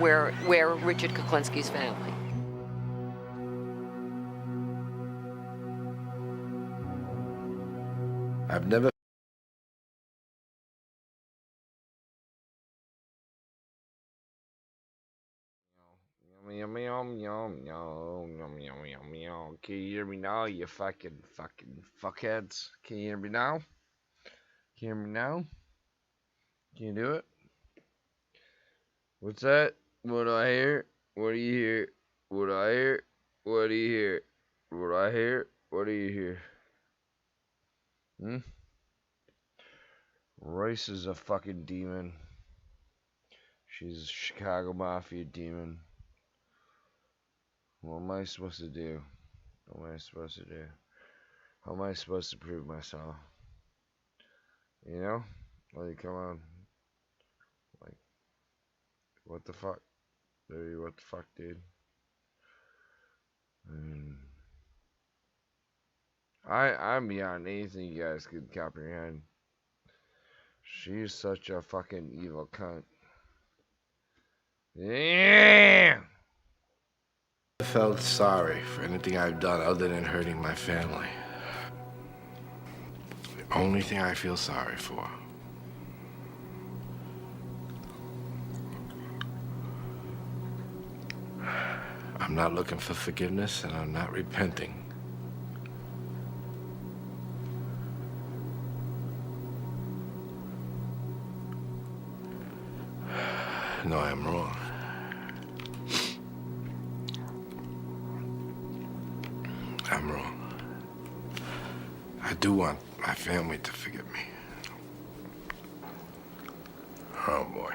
We're Richard Kuklinski's family. I've never Yum, yum, yum, yum, yum, yum, yum, yum. Can you hear me now, you fucking fuckheads? Can you hear me now? Can you hear me now? Can you do it? What's that? What do I hear? What do you hear? What do I hear? What do you hear? What do I hear? What do you hear? Royce is a fucking demon. She's a Chicago Mafia demon. What am I supposed to do? What am I supposed to do? How am I supposed to prove myself? You know? Like, come on. Like, what the fuck? Dude, what the fuck, dude? I'm beyond anything you guys could comprehend. She's such a fucking evil cunt. Yeah! I felt sorry for anything I've done other than hurting my family. The only thing I feel sorry for. I'm not looking for forgiveness, and I'm not repenting. No, I'm wrong. I'm wrong. I do want my family to forgive me. Oh, boy.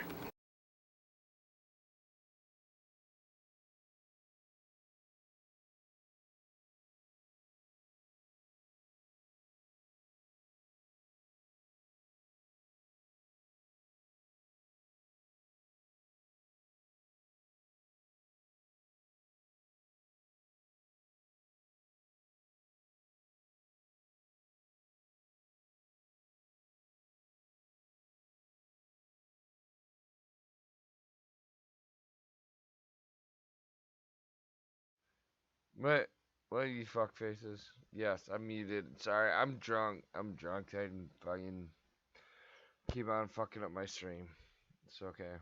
What are you fuckfaces? Yes, I'm muted. Sorry, I'm drunk. I'm drunk. I didn't fucking keep on fucking up my stream. It's okay.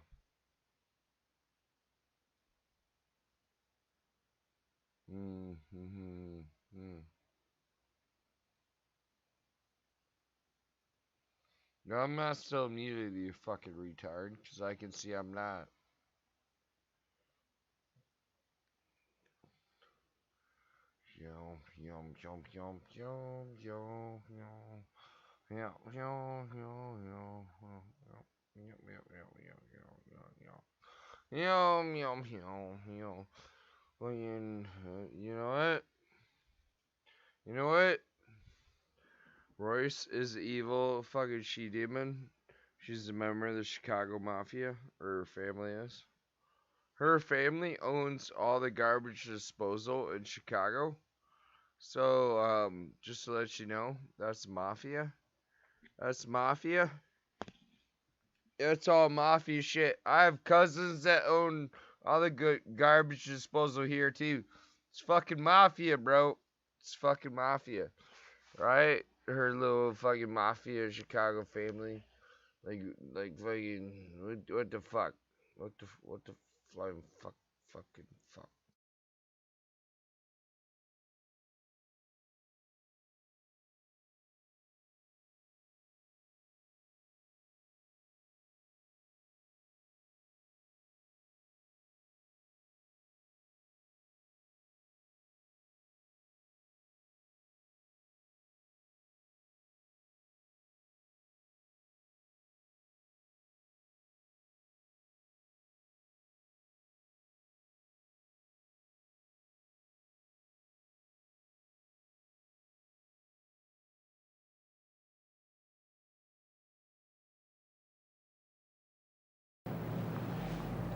No, I'm not still muted, you fucking retard, because I can see I'm not. Yo, yo, yo, yo, yo, yo, yo. Yeah, yo, yo, yo, yo, yo, yo, yo, yo, yo. Well, you know what? You know what? Royce is evil fucking she-demon. She's a member of the Chicago Mafia, or her family is. Her family owns all the garbage disposal in Chicago. So, just to let you know, that's mafia. That's mafia. It's all mafia shit. I have cousins that own all the good garbage disposal here too. It's fucking mafia, bro. It's fucking mafia, right? Her little fucking mafia Chicago family, like fucking what the fuck? What the flying fucking fuck?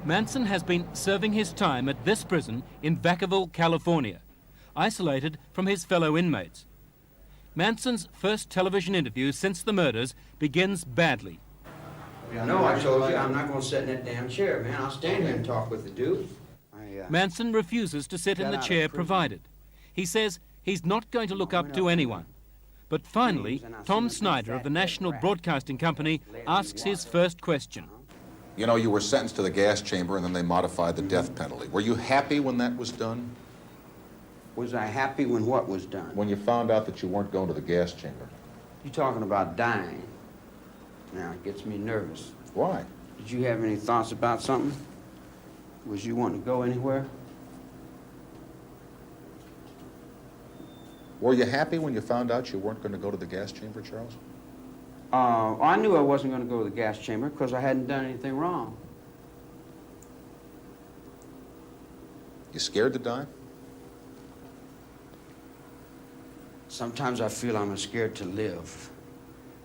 Manson has been serving his time at this prison in Vacaville, California, isolated from his fellow inmates. Manson's first television interview since the murders begins badly. No, I told you I'm not going to sit in that damn chair, man. I'll stand here and talk with the dude. Manson refuses to sit in the chair provided. He says he's not going to look up to anyone. But finally, Tom Snyder of the National Broadcasting Company asks his first question. You know, you were sentenced to the gas chamber and then they modified the death penalty. Were you happy when that was done? Was I happy when what was done? When you found out that you weren't going to the gas chamber. You talking about dying. Now, it gets me nervous. Why? Did you have any thoughts about something? Was you wanting to go anywhere? Were you happy when you found out you weren't going to go to the gas chamber, Charles? I knew I wasn't going to go to the gas chamber because I hadn't done anything wrong. You scared to die? Sometimes I feel I'm scared to live.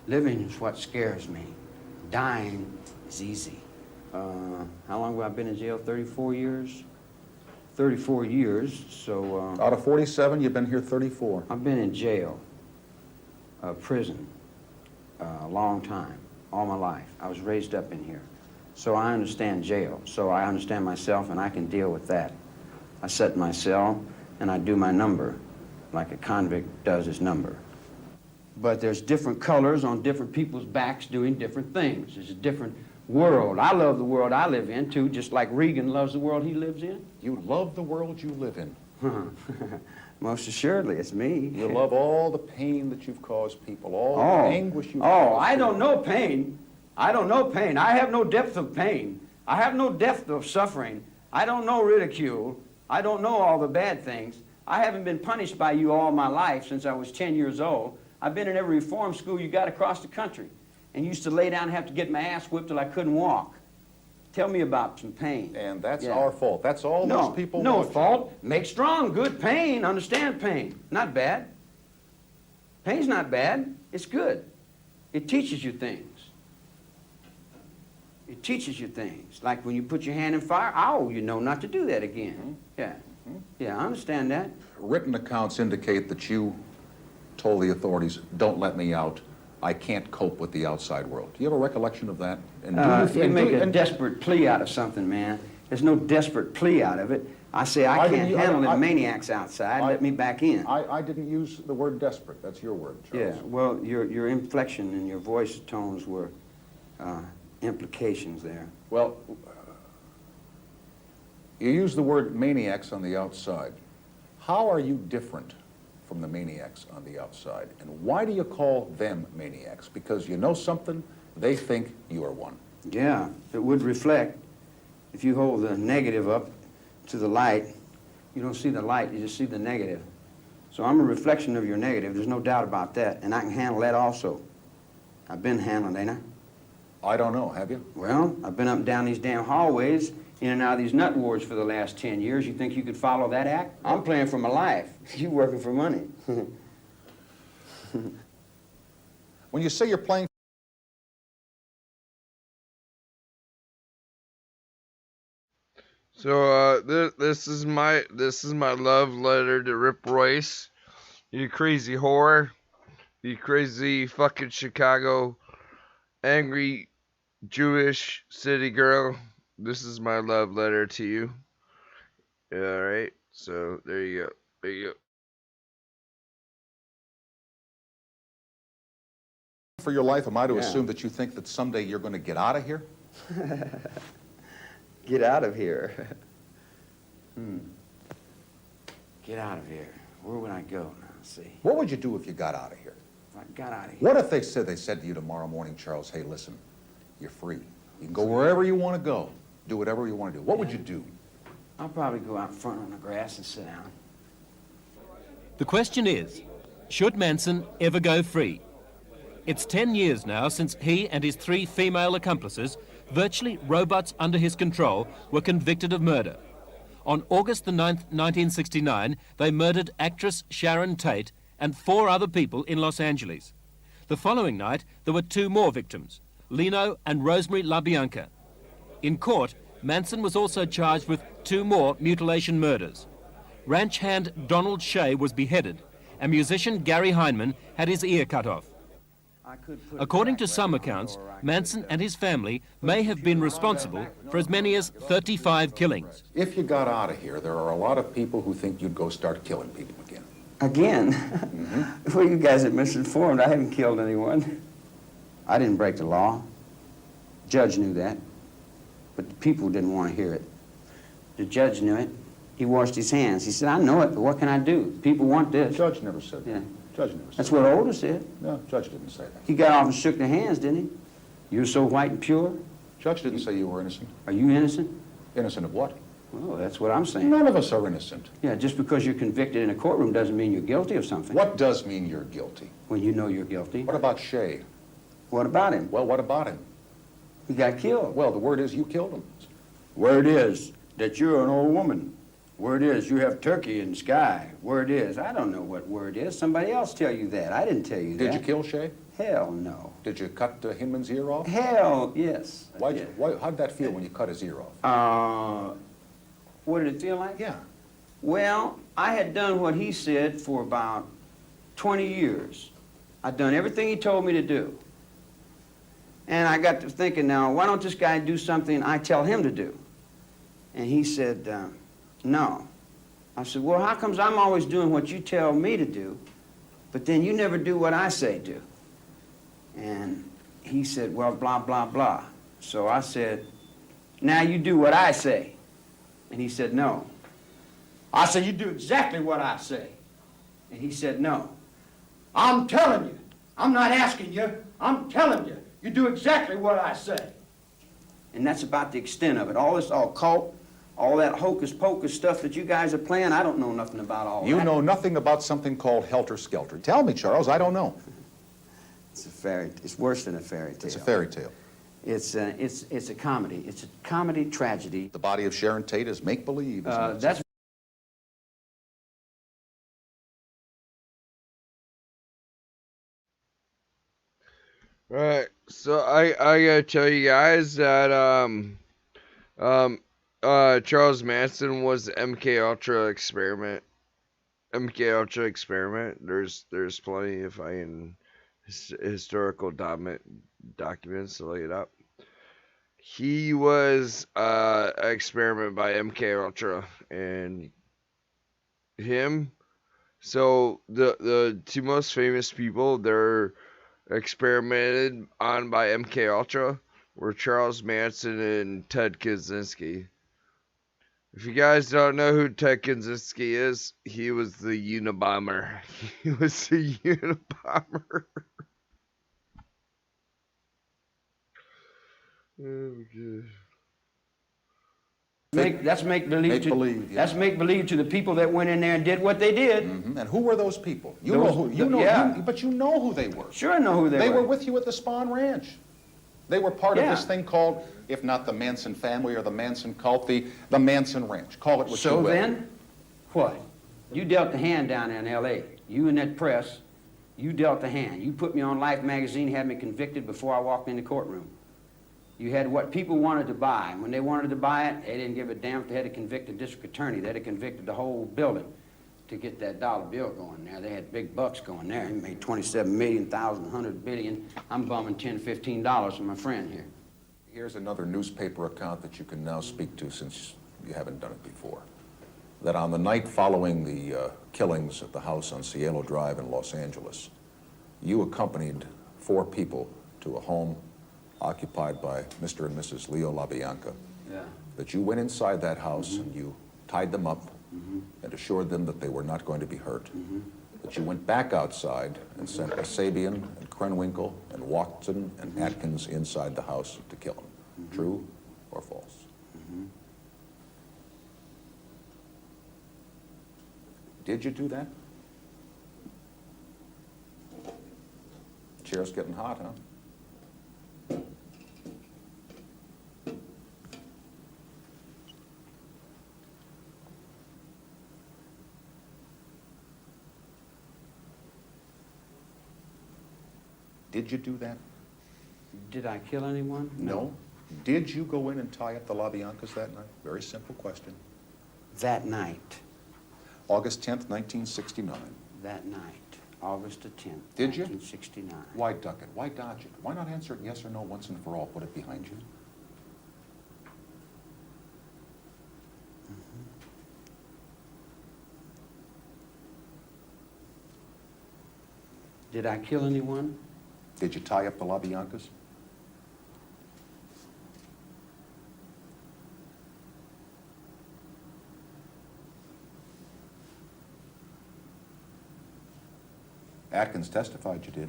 Living is what scares me. Dying is easy. How long have I been in jail? 34 years? 34 years, so... Out of 47, you've been here 34. I've been in jail, prison, a long time, all my life. I was raised up in here. So I understand jail. So I understand myself, and I can deal with that. I sit in my cell, and I do my number, like a convict does his number. But there's different colors on different people's backs doing different things. It's a different world. I love the world I live in, too, just like Regan loves the world he lives in. You love the world you live in? Most assuredly, it's me. You love all the pain that you've caused people, all the anguish you've caused. I don't know pain. I don't know pain. I have no depth of pain. I have no depth of suffering. I don't know ridicule. I don't know all the bad things. I haven't been punished by you all my life since I was 10 years old. I've been in every reform school you got across the country and used to lay down and have to get my ass whipped till I couldn't walk. Tell me about some pain. And that's our fault. That's all those people No want. fault. Make strong, good pain. Understand pain. Not bad. Pain's not bad. It's good. It teaches you things. It teaches you things. Like when you put your hand in fire, ow, you know not to do that again. Yeah. Yeah, I understand that. Written accounts indicate that you told the authorities, don't let me out. I can't cope with the outside world. Do you have a recollection of that? And You make a desperate plea out of something, man. There's no desperate plea out of it. I say, I can't handle the maniacs outside. Let me back in. I didn't use the word desperate. That's your word, Charles. Yeah, well, your inflection and your voice tones were implications there. Well, you use the word maniacs on the outside. How are you different from the maniacs on the outside? And why do you call them maniacs? Because you know something, they think you are one. Yeah, it would reflect. If you hold the negative up to the light, you don't see the light, you just see the negative. So I'm a reflection of your negative, there's no doubt about that, and I can handle that also. I've been handling, ain't I? I don't know, have you? Well, I've been up and down these damn hallways, in and out of these nut wards for the last 10 years. You think you could follow that act? I'm playing for my life. You working for money. When you say you're playing... So this is my love letter to Rip Royce. You crazy whore. You crazy fucking Chicago angry Jewish city girl. This is my love letter to you. Alright, so there you go. There you go. For your life, am I to assume that you think that someday you're going to get out of here? Get out of here. Get out of here. Where would I go now? Let's see. What would you do if you got out of here? If I got out of here. What if they said to you tomorrow morning, Charles, hey, listen, you're free. You can go wherever you want to go. Do whatever you want to do. What would you do? I'll probably go out front on the grass and sit down. The question is, should Manson ever go free? It's 10 years now since he and his 3 female accomplices, virtually robots under his control, were convicted of murder. On August the 9th, 1969, they murdered actress Sharon Tate and 4 other people in Los Angeles. The following night, there were 2 more victims, Lino and Rosemary LaBianca. In court, Manson was also charged with 2 more mutilation murders. Ranch hand Donald Shea was beheaded, and musician Gary Heineman had his ear cut off. According to some accounts, Manson and his family may have been responsible for as many as 35 killings. If you got out of here, there are a lot of people who think you'd go start killing people again. Again? Well, you guys are misinformed. I haven't killed anyone. I didn't break the law. Judge knew that, but the people didn't want to hear it. The judge knew it. He washed his hands. He said, I know it, but what can I do? People want this. Judge never said that. Yeah. Judge never said That's what Older said. No, Judge didn't say that. He got off and shook their hands, didn't he? You're so white and pure. Judge didn't say you were innocent. Are you innocent? Innocent of what? Well, that's what I'm saying. None of us are innocent. Yeah, just because you're convicted in a courtroom doesn't mean you're guilty of something. What does mean you're guilty? When you know you're guilty. What about Shea? What about him? Well, what about him? He got killed. Well, the word is you killed him. Word is that you're an old woman. Word is you have turkey in the sky. Word is, I don't know what word is. Somebody else tell you that. I didn't tell you that. Did you kill Shea? Hell no. Did you cut Hinman's ear off? Hell yes. How'd that feel when you cut his ear off? What did it feel like? Yeah. Well, I had done what he said for about 20 years. I'd done everything he told me to do. And I got to thinking, now, why don't this guy do something I tell him to do? And he said, no. I said, well, how comes I'm always doing what you tell me to do, but then you never do what I say do? And he said, well, blah, blah, blah. So I said, now you do what I say. And he said, no. I said, you do exactly what I say. And he said, no. I'm telling you. I'm not asking you. I'm telling you. You do exactly what I say. And that's about the extent of it. All this occult, all that hocus-pocus stuff that you guys are playing, I don't know nothing about all that. You know nothing about something called helter-skelter. Tell me, Charles, I don't know. It's a fairy. It's worse than a fairy tale. It's a fairy tale. It's a comedy. It's a comedy tragedy. The body of Sharon Tate is make-believe, isn't it? That's Right, so I gotta tell you guys that Charles Manson was the MK Ultra experiment. MK Ultra experiment. There's plenty of historical documents to look it up. He was an experiment by MK Ultra, and him. So the 2 most famous people they're experimented on by MK Ultra were Charles Manson and Ted Kaczynski. If you guys don't know who Ted Kaczynski is, he was the Unabomber. He was the Unabomber. Oh, gosh. That's make-believe. Make-believe, yeah. That's make-believe to the people that went in there and did what they did. Mm-hmm. And who were those people? But you know who they were. Sure I know who they were. They were with you at the Spahn Ranch. They were part of this thing called, if not the Manson family or the Manson cult, the Manson Ranch. Call it what you will. So then, what? You dealt the hand down there in L.A. You and that press, you dealt the hand. You put me on Life magazine, had me convicted before I walked in the courtroom. You had what people wanted to buy. And when they wanted to buy it, they didn't give a damn if they had to convict a district attorney. They'd have convicted the whole building to get that dollar bill going there. They had big bucks going there. He made 27 million, 100 billion. I'm bumming $10, $15 from my friend here. Here's another newspaper account that you can now speak to since you haven't done it before. That on the night following the killings at the house on Cielo Drive in Los Angeles, you accompanied 4 people to a home occupied by Mr. and Mrs. Leo LaBianca. Yeah. That you went inside that house and you tied them up and assured them that they were not going to be hurt. That you went back outside and sent Sabian and Krenwinkel and Watson and Atkins inside the house to kill them. True or false? Did you do that? Chair's getting hot, huh? Did you do that? Did I kill anyone? No. Did you go in and tie up the LaBiancas that night? Very simple question. That night. August 10th, 1969. That night. August the 10th. Did you? 1969. Why duck it? Why dodge it? Why not answer it yes or no once and for all? Put it behind you. Did I kill anyone? Did you tie up the LaBiancas? Atkins testified you did.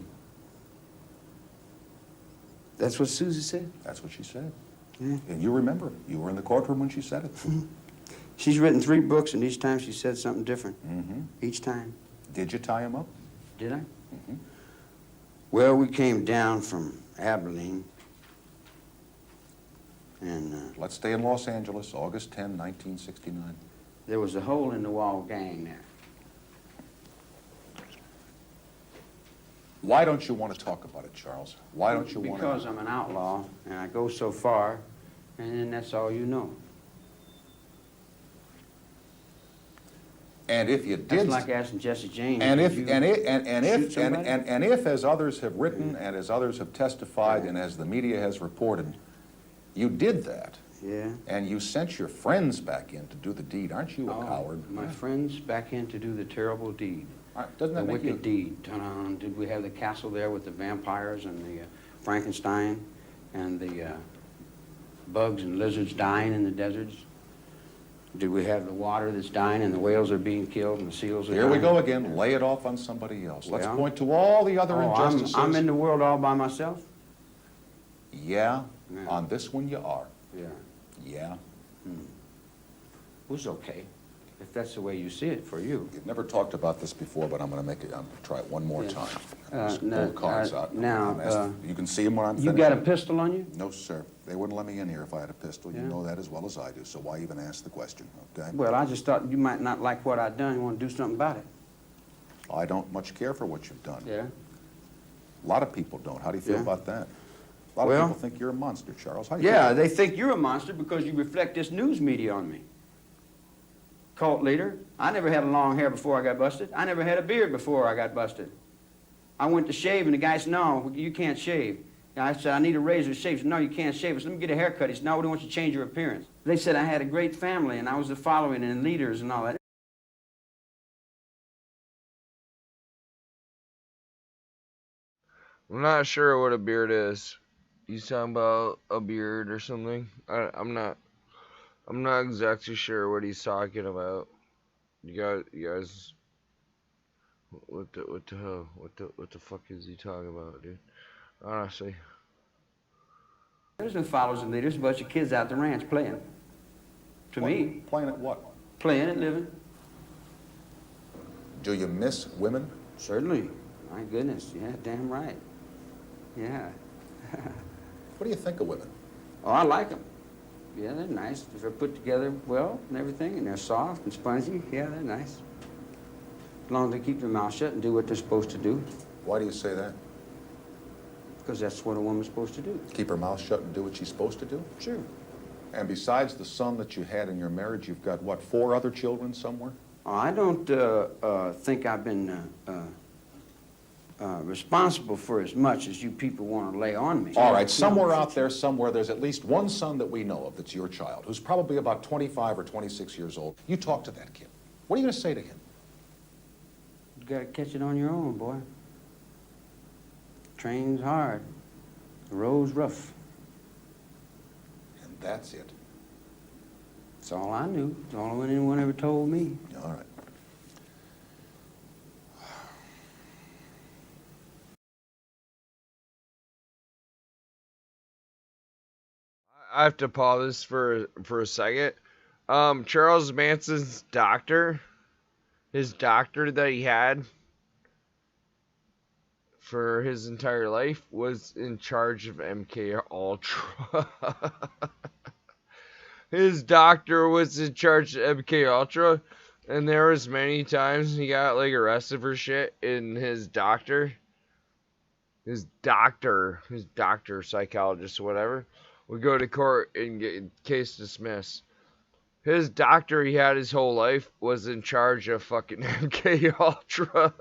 That's what Susie said? That's what she said. Yeah. And you remember, you were in the courtroom when she said it. She's written 3 books, and each time she said something different. Mm-hmm. Each time. Did you tie him up? Did I? Mm-hmm. Well, we came down from Abilene, and Let's stay in Los Angeles, August 10, 1969. there was a hole in the wall gang there. Why don't you want to talk about it, Charles? Why don't you want to? Because I'm an outlaw, and I go so far, and then that's all you know. And if you That's did, like asking Jesse James. and if did you and if shoot somebody? and if, as others have written and as others have testified and as the media has reported, you did that. Yeah. And you sent your friends back in to do the deed. Aren't you a coward? My friends back in to do the terrible deed. Doesn't that the make wicked you... deed. Ta-da. Did we have the castle there with the vampires and the Frankenstein and the bugs and lizards dying in the deserts? Did we have the water that's dying and the whales are being killed and the seals are Here dying? we go again. Lay it off on somebody else. Let's Well, point to all the other injustices. I'm in the world all by myself? Yeah, Yeah. on this one you are. Yeah. Yeah. It was okay, if that's the way you see it for you. You've never talked about this before, but I'm going to make it. I'm going to try it one more Yeah. time. Uh, Pull no, the cards uh, out. now, I'm asking- you can see them when I'm You finished. got a pistol on you? No, sir. They wouldn't let me in here if I had a pistol. You Yeah. know that as well as I do. So why even ask the question? Okay. Well, I just thought you might not like what I'd done. You want to do something about it. I don't much care for what you've done. Yeah. A lot of people don't. How do you feel Yeah. about that? A lot Well- of people think you're a monster, Charles. How do you Yeah, feel? they think you're a monster because you reflect this news media on me. Cult leader. I never had long hair before I got busted. I never had a beard before I got busted. I went to shave, and the guy said, no, you can't shave. And I said, I need a razor to shave. He said, no, you can't shave. I said, let me get a haircut. He said, no, we don't want you to change your appearance. They said I had a great family, and I was the following and leaders and all that. I'm not sure what a beard is. He's talking about a beard or something. I'm not exactly sure what he's talking about. You guys, what the hell? What the fuck is he talking about, dude? Honestly. There's no followers and leaders, a bunch of kids out the ranch playing. To me. Playing at what? Playing and living. Do you miss women? Certainly. My goodness. Yeah, damn right. Yeah. What do you think of women? Oh, I like them. Yeah, they're nice. If they're put together well and everything, and they're soft and spongy, yeah, they're nice. As long as they keep their mouth shut and do what they're supposed to do. Why do you say that? Because that's what a woman's supposed to do. Keep her mouth shut and do what she's supposed to do? Sure. And besides the son that you had in your marriage, you've got, what, 4 other children somewhere? Oh, I don't think I've been responsible for as much as you people want to lay on me. All right, somewhere out there, there's at least one son that we know of that's your child, who's probably about 25 or 26 years old. You talk to that kid. What are you going to say to him? You got to catch it on your own, boy. Train's hard. The road's rough. And that's it. That's all I knew. That's all anyone ever told me. All right. I have to pause for a second. Charles Manson's doctor, his doctor that he had for his entire life, was in charge of MK Ultra. His doctor was in charge of MK Ultra, and there was many times he got like arrested for shit, and his doctor, psychologist or whatever, would go to court and get case dismissed. His doctor he had his whole life was in charge of fucking MK Ultra.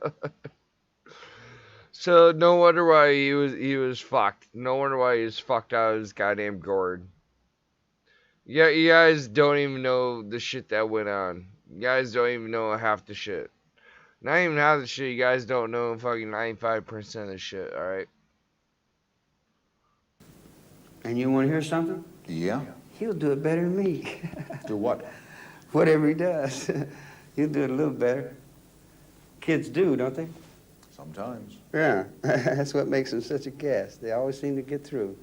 So no wonder why he was fucked. No wonder why he was fucked out of his goddamn gourd. Yeah, you guys don't even know the shit that went on. You guys don't even know half the shit. Not even half the shit. You guys don't know fucking 95% of the shit. All right. And you want to hear something? Yeah? He'll do it better than me. Do what? Whatever he does, he'll do it a little better. Kids do, don't they? Sometimes. Yeah, that's what makes them such a gas. They always seem to get through.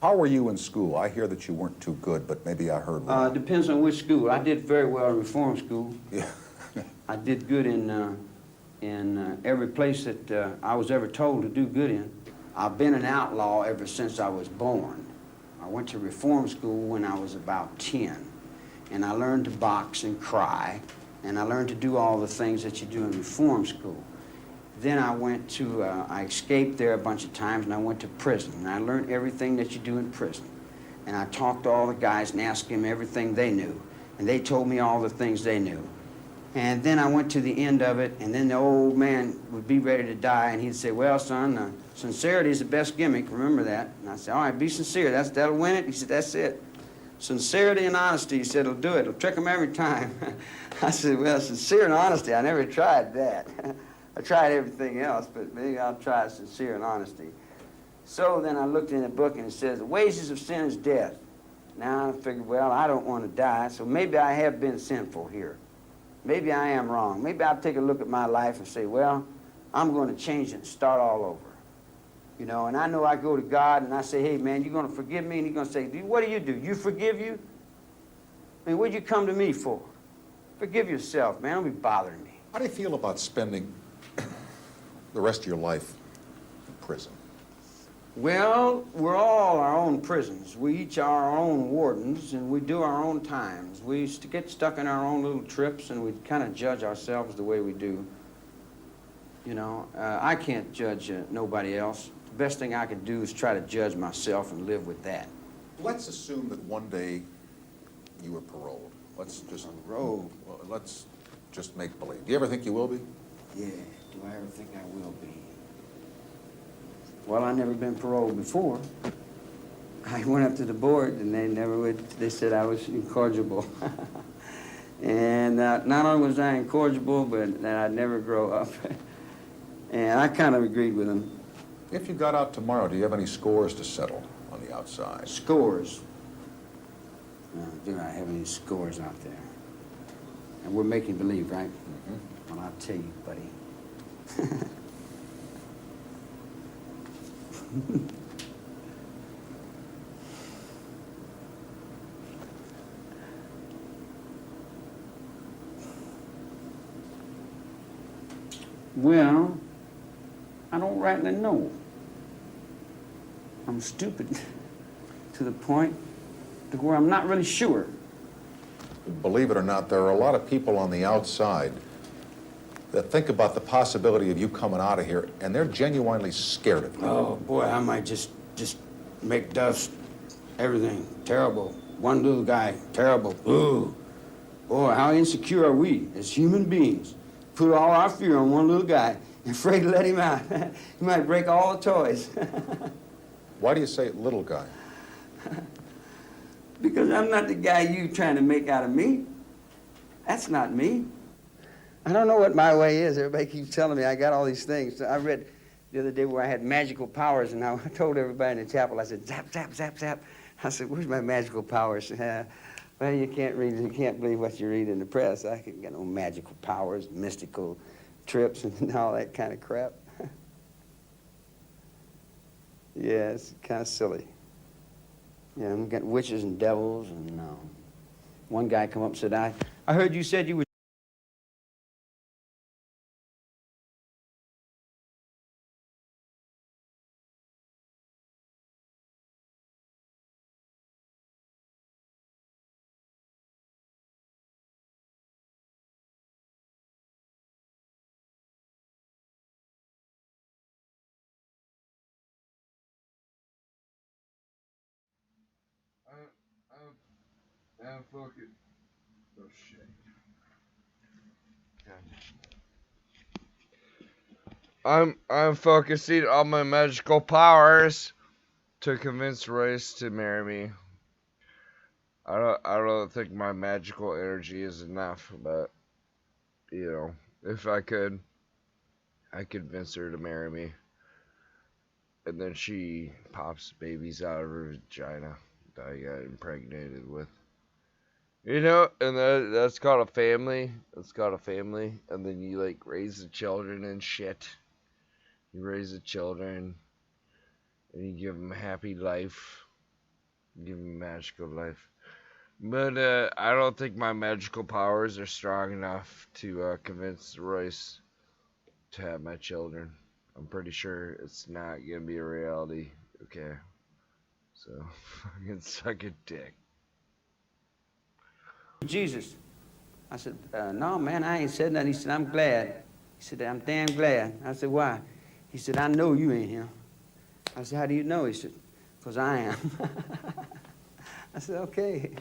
How were you in school? I hear that you weren't too good, but maybe I heard wrong. Depends on which school. I did very well in reform school. Yeah. I did good in every place that I was ever told to do good in. I've been an outlaw ever since I was born. I went to reform school when I was about 10, and I learned to box and cry, and I learned to do all the things that you do in reform school. Then I escaped there a bunch of times, and I went to prison, and I learned everything that you do in prison. And I talked to all the guys and asked them everything they knew, and they told me all the things they knew. And then I went to the end of it, and then the old man would be ready to die, and he'd say, well, son, sincerity is the best gimmick, remember that. And I said, all right, be sincere, that'll win it. He said, that's it. Sincerity and honesty, he said, it'll do it. It'll trick them every time. I said, well, sincere and honesty, I never tried that. I tried everything else, but maybe I'll try sincere and honesty. So then I looked in the book, and it says, the wages of sin is death. Now I figured, well, I don't want to die, so maybe I have been sinful here. Maybe I am wrong. Maybe I'll take a look at my life and say, well, I'm going to change it and start all over. You know, and I know I go to God and I say, hey, man, you going to forgive me? And he's going to say, what do? You forgive you? I mean, what'd you come to me for? Forgive yourself, man. Don't be bothering me. How do you feel about spending the rest of your life in prison? Well, we're all our own prisons. We each are our own wardens, and we do our own times. We get stuck in our own little trips, and we kind of judge ourselves the way we do. You know, I can't judge nobody else. The best thing I can do is try to judge myself and live with that. Let's assume that one day you were paroled. Let's just... Paroled? Well, let's just make believe. Do you ever think you will be? Yeah, do I ever think I will be? Well, I've never been paroled before. I went up to the board, and they said I was incorrigible. And not only was I incorrigible, but that I'd never grow up. And I kind of agreed with them. If you got out tomorrow, do you have any scores to settle on the outside? Scores? No, do I have any scores out there? And we're making believe, right? Mm-hmm. Well, I'll tell you, buddy. Well, I don't rightly know. I'm stupid to the point to where I'm not really sure. Believe it or not, there are a lot of people on the outside that think about the possibility of you coming out of here, and they're genuinely scared of you. Oh, boy, I might just make dust, everything, terrible. One little guy, terrible. Ooh. Boy, how insecure are we as human beings? Put all our fear on one little guy and afraid to let him out. He might break all the toys. Why do you say little guy? Because I'm not the guy you trying to make out of me. That's not me. I don't know what my way is. Everybody keeps telling me I got all these things. I read the other day where I had magical powers, and I told everybody in the chapel, I said, zap, zap, zap, zap. I said, where's my magical powers? Well, you can't read, you can't believe what you read in the press. I can get no magical powers, mystical trips, and all that kind of crap. Yeah, it's kind of silly. Yeah, I'm getting witches and devils, and one guy come up and said, I heard you said you were And fucking. Oh shit. I'm focusing on my magical powers to convince Royce to marry me. I don't think my magical energy is enough, but you know, if I could, I'd convince her to marry me. And then she pops babies out of her vagina that I got impregnated with. You know, and that's called a family. That's called a family. And then you like raise the children and shit. You raise the children and you give them a happy life. You give them a magical life. But I don't think my magical powers are strong enough to convince Royce to have my children. I'm pretty sure it's not gonna be a reality. Okay. So, fucking suck a dick. Jesus. I said, no, man, I ain't said nothing. He said, I'm glad. He said, I'm damn glad. I said, why? He said, I know you ain't him. I said, how do you know? He said, because I am. I said, okay.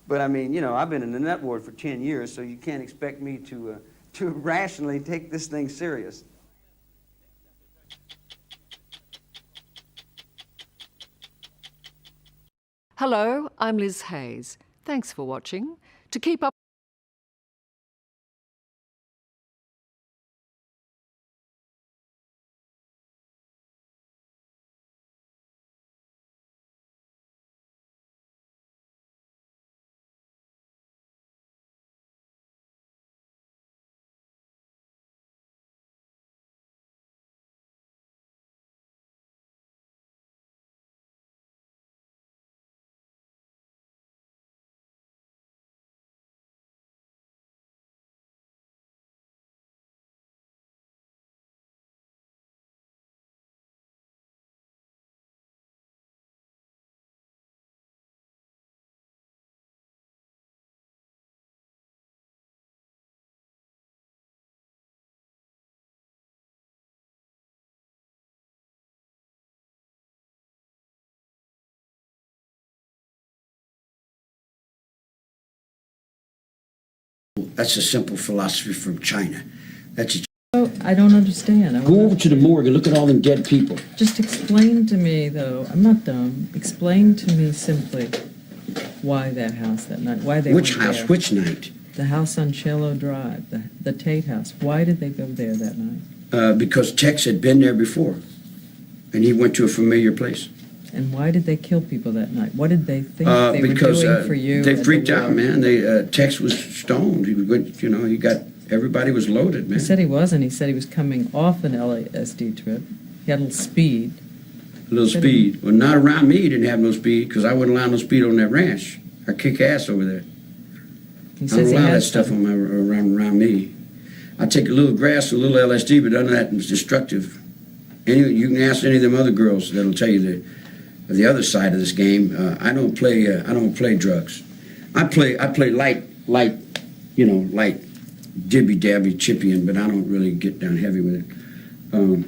But I mean, you know, I've been in the nut ward for 10 years, so you can't expect me to rationally take this thing serious. Hello, I'm Liz Hayes. Thanks for watching. To keep up That's a simple philosophy from China. That's a Oh, I don't understand. Go over to the morgue and look at all them dead people. Just explain to me, though. I'm not dumb. Explain to me simply why that house that night. Why they Which went house? there. Which night? The house on Cello Drive, the Tate house. Why did they go there that night? Because Tex had been there before, and he went to a familiar place. And why did they kill people that night? What did they think they were doing for you? They at the freaked out, war? man. Tex was stoned. He was good, you know. He got everybody was loaded, man. He said he wasn't. He said he was coming off an LSD trip. He had a little speed. A little speed. Well, not around me. He didn't have no speed because I wouldn't allow no speed on that ranch. I kick ass over there. He I says don't he allow had that stuff on around me. I take a little grass, a little LSD, but none of that was destructive. You can ask any of them other girls that'll tell you the other side of this game. I don't play drugs. I play light, you know, light, dibby dabby chipping, but I don't really get down heavy with it.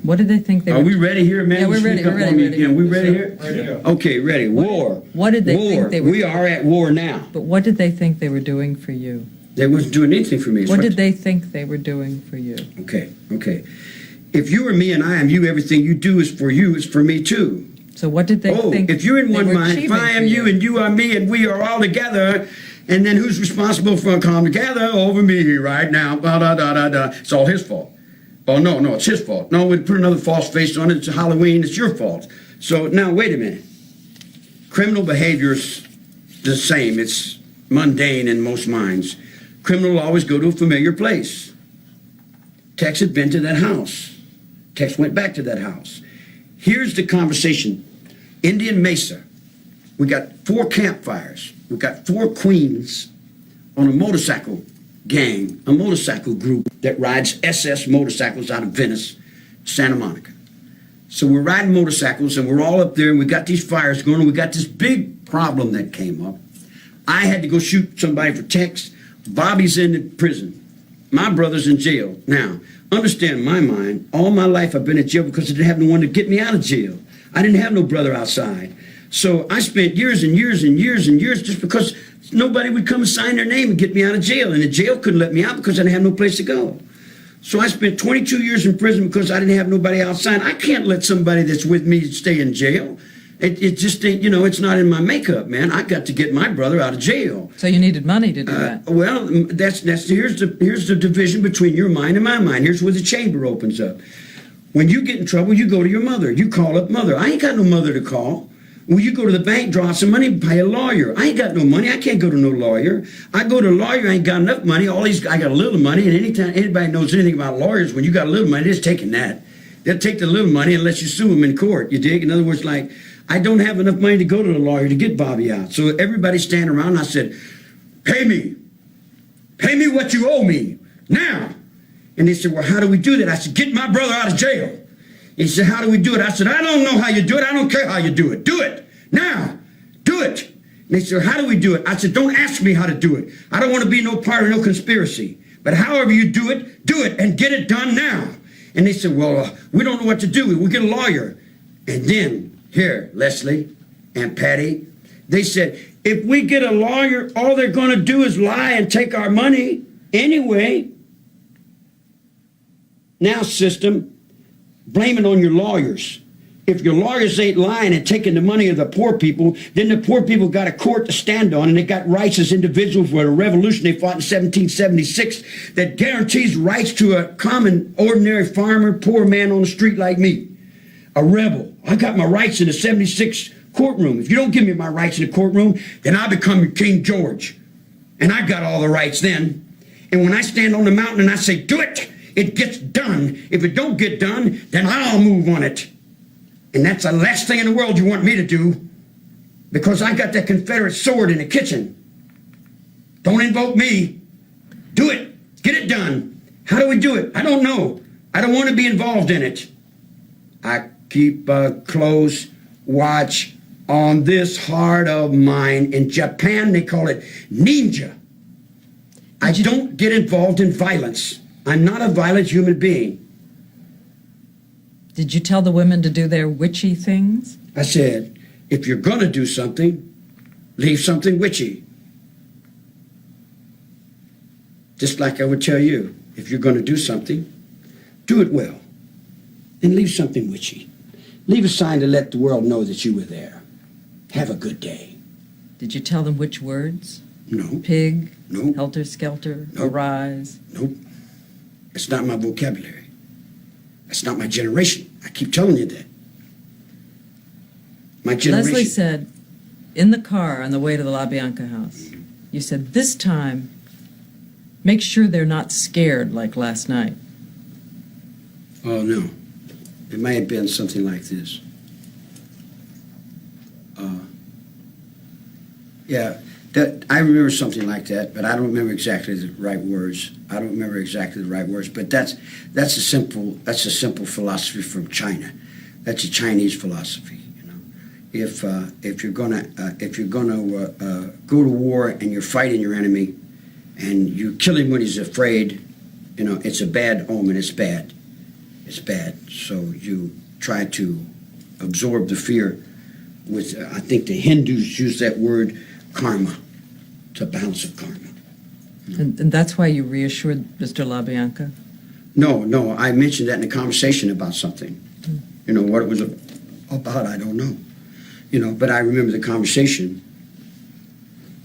What did they think they were? Are we ready here, man? Yeah, we're ready. Sneak up on me again. We ready here? Ready to go. Okay, ready. War. What did they think they were? We are at war now. But what did they think they were doing for you? They wasn't doing anything for me. It's What did they think they were doing for you? Okay. If you are me and I am you, everything you do is for you, is for me too. So what did they think? If you're in they one were mind, if I achieving am for you and you are me and we are all together, and then who's responsible for come together over me right now? It's all his fault. Oh, no, it's his fault. No, we put another false face on it. It's Halloween. It's your fault. So now, wait a minute. Criminal behavior's the same. It's mundane in most minds. Criminal will always go to a familiar place. Tex had been to that house. Tex went back to that house. Here's the conversation. Indian Mesa. We got 4 campfires. We got 4 queens on a motorcycle gang, a motorcycle group that rides SS motorcycles out of Venice, Santa Monica. So we're riding motorcycles and we're all up there and we got these fires going and we got this big problem that came up. I had to go shoot somebody for Tex. Bobby's in the prison. My brother's in jail. Now, understand my mind, all my life I've been in jail because I didn't have no one to get me out of jail. I didn't have no brother outside. So I spent years and years and years and years just because nobody would come and sign their name and get me out of jail. And the jail couldn't let me out because I didn't have no place to go. So I spent 22 years in prison because I didn't have nobody outside. I can't let somebody that's with me stay in jail. It just ain't, you know, it's not in my makeup, man. I got to get my brother out of jail. So you needed money to do that. Well, here's the division between your mind and my mind. Here's where the chamber opens up. When you get in trouble, you go to your mother. You call up mother. I ain't got no mother to call. Well, you go to the bank, draw some money, pay a lawyer. I ain't got no money. I can't go to no lawyer. I go to a lawyer, I ain't got enough money. I got a little money, and anytime anybody knows anything about lawyers, when you got a little money, they're just taking that. They'll take the little money and let you sue them in court, you dig? In other words, like, I don't have enough money to go to the lawyer to get Bobby out. So everybody's standing around, and I said, pay me. Pay me what you owe me, now. And they said, well, how do we do that? I said, get my brother out of jail. He said, how do we do it? I said, I don't know how you do it. I don't care how you do it. Do it, now. Do it. And they said, how do we do it? I said, don't ask me how to do it. I don't want to be no part of no conspiracy. But however you do it and get it done now. And they said, well, we don't know what to do. We'll get a lawyer. And then, here, Leslie and Patty, they said, if we get a lawyer, all they're going to do is lie and take our money anyway. Now, system, blame it on your lawyers. If your lawyers ain't lying and taking the money of the poor people, then the poor people got a court to stand on, and they got rights as individuals for the revolution they fought in 1776 that guarantees rights to a common, ordinary farmer, poor man on the street like me, a rebel. I got my rights in the 76 courtroom. If you don't give me my rights in the courtroom, then I become King George, and I got all the rights then. And when I stand on the mountain and I say, do it, it gets done. If it don't get done, then I'll move on it. And that's the last thing in the world you want me to do, because I got that Confederate sword in the kitchen. Don't invoke me. Do it. Get it done. How do we do it? I don't know. I don't want to be involved in it. I keep a close watch on this heart of mine. In Japan, they call it ninja. I don't get involved in violence. I'm not a violent human being. Did you tell the women to do their witchy things? I said, if you're going to do something, leave something witchy. Just like I would tell you, if you're going to do something, do it well. And leave something witchy. Leave a sign to let the world know that you were there. Have a good day. Did you tell them which words? No. Pig? No. Helter-skelter? Nope. Arise? Nope. It's not my vocabulary. That's not my generation. I keep telling you that. My generation. Leslie said, in the car on the way to the LaBianca house, you said, this time, make sure they're not scared like last night. Oh, no. It may have been something like this. Yeah, I remember something like that, but I don't remember exactly the right words. But that's a simple philosophy from China. That's a Chinese philosophy. You know, if you're gonna go to war and you're fighting your enemy, and you kill him when he's afraid, you know, it's a bad omen. It's bad. It's bad. So you try to absorb the fear with, I think the Hindus use that word, karma. It's a balance of karma. And that's why you reassured Mr. LaBianca? No, I mentioned that in a conversation about something. You know, what it was about, I don't know. You know, but I remember the conversation.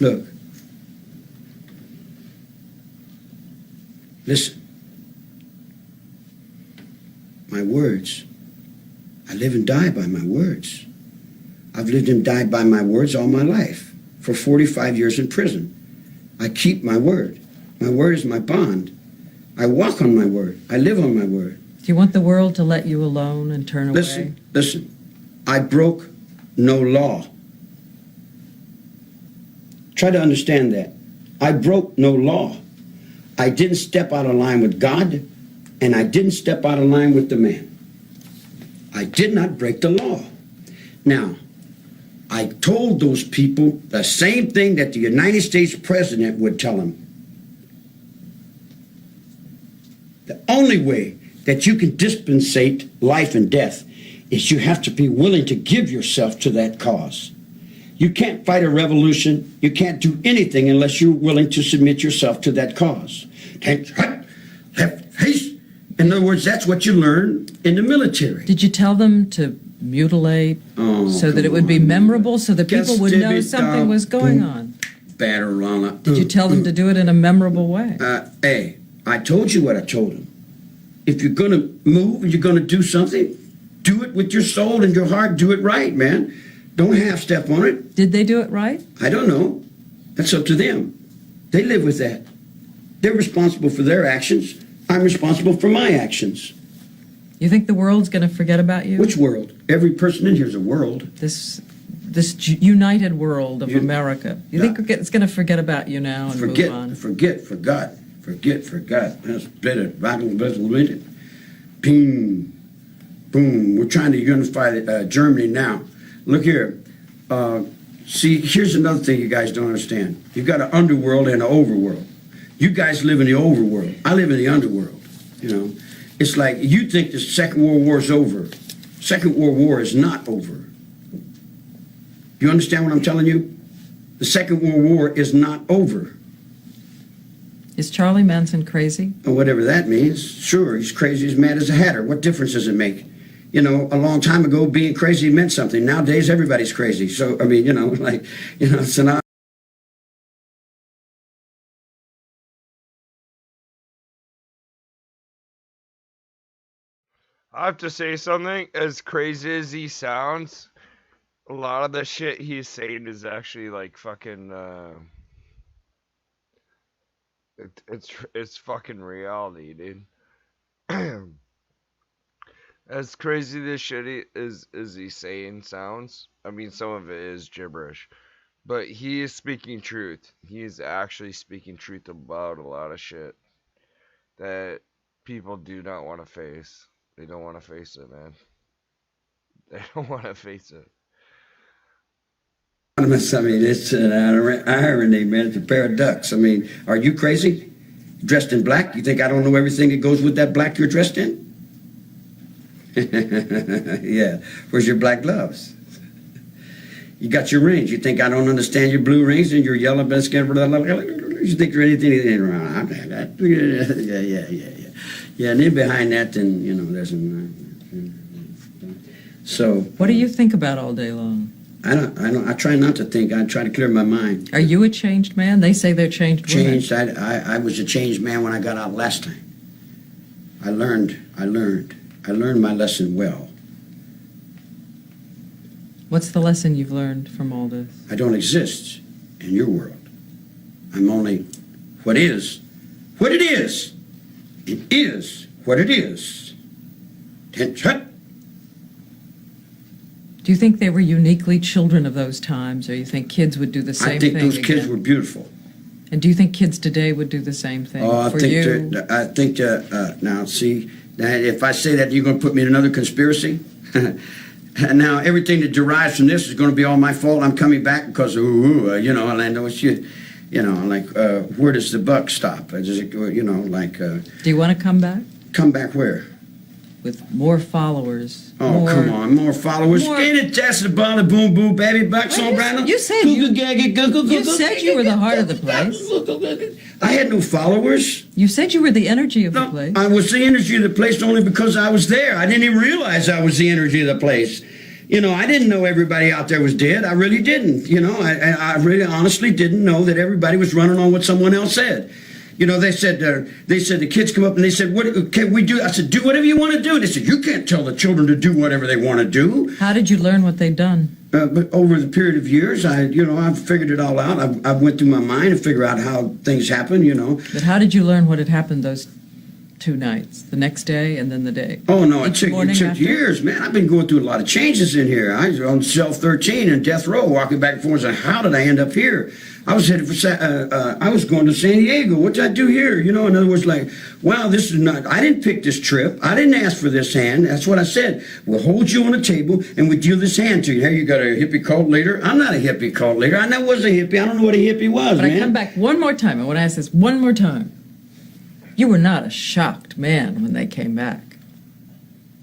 Look. Listen. My words. I live and die by my words. I've lived and died by my words all my life. For 45 years in prison. I keep my word. My word is my bond. I walk on my word. I live on my word. Do you want the world to let you alone and turn away? Listen. I broke no law. Try to understand that. I broke no law. I didn't step out of line with God, and I didn't step out of line with the man. I did not break the law. Now, I told those people the same thing that the United States president would tell them. The only way that you can dispensate life and death is you have to be willing to give yourself to that cause. You can't fight a revolution. You can't do anything unless you're willing to submit yourself to that cause. Left face. In other words, that's what you learn in the military. Did you tell them to mutilate so that it would be memorable, so that people would know something was going on? Did you tell them to do it in a memorable way? Hey, I told you what I told them. If you're going to move and you're going to do something, do it with your soul and your heart. Do it right, man. Don't half-step on it. Did they do it right? I don't know. That's up to them. They live with that. They're responsible for their actions. I'm responsible for my actions. You think the world's going to forget about you? Which world? Every person in here is a world. This united world of America. You think it's going to forget about you now and move on? Forget. That's better. Ping, boom. We're trying to unify Germany now. Look here. See, here's another thing you guys don't understand. You've got an underworld and an overworld. You guys live in the overworld. I live in the underworld. You know, it's like you think the Second World War is over. Second World War is not over. You understand what I'm telling you? The Second World War is not over. Is Charlie Manson crazy? Or whatever that means. Sure, he's crazy as mad as a hatter. What difference does it make? You know, a long time ago, being crazy meant something. Nowadays, everybody's crazy. So, I mean, so now. I have to say something. As crazy as he sounds, a lot of the shit he's saying is actually like fucking. It's fucking reality, dude. As crazy this shit is he's saying sounds. I mean, some of it is gibberish, but he is speaking truth. He is actually speaking truth about a lot of shit that people do not want to face. They don't want to face it, man. They don't want to face it. I mean, it's an irony, man. It's a pair of ducks. I mean, are you crazy? Dressed in black? You think I don't know everything that goes with that black you're dressed in? Yeah. Where's your black gloves? You got your rings. You think I don't understand your blue rings and your yellow biscuit? You think you're anything wrong? Yeah, and then behind that, then, you know, there's so. What do you think about all day long? I try not to think. I try to clear my mind. Are you a changed man? They say they're changed women. Changed. I was a changed man when I got out last time. I learned my lesson well. What's the lesson you've learned from all this? I don't exist in your world. I'm only what is what it is. It is what it is. Shut. Do you think they were uniquely children of those times, or you think kids would do the same thing? I think those kids were beautiful. And do you think kids today would do the same thing for you? Now, see, if I say that, you're going to put me in another conspiracy? And now everything that derives from this is going to be all my fault. I'm coming back because, you know, Orlando, it's you know, like, where does the buck stop? Does it, you know, like... Do you want to come back? Come back where? With more followers. Oh, come on, more followers. Ain't it just about a boom boom baby bucks on Brandon? You said you were the heart of the place. I had no followers. You said you were the energy of the place. I was the energy of the place only because I was there. I didn't even realize I was the energy of the place. You know, I didn't know everybody out there was dead. I really didn't. You know, I really honestly didn't know that everybody was running on what someone else said. You know, they said the kids come up and they said, what can we do? I said, do whatever you want to do. They said, you can't tell the children to do whatever they want to do. How did you learn what they'd done? But over the period of years, I've figured it all out. I went through my mind and figured out how things happen, you know. But how did you learn what had happened those 2 nights? The next day and then the day? Oh, no, it took years, man. I've been going through a lot of changes in here. I was on cell 13 in death row, walking back and forth, saying, how did I end up here? I was headed for, I was going to San Diego. What did I do here? You know, in other words, like, wow, this is not, I didn't pick this trip. I didn't ask for this hand. That's what I said. We'll hold you on a table and we'll deal this hand to you. Hey, you got a hippie cult leader? I'm not a hippie cult leader. I never was a hippie. I don't know what a hippie was, but man. I come back one more time. I want to ask this one more time. You were not a shocked man when they came back.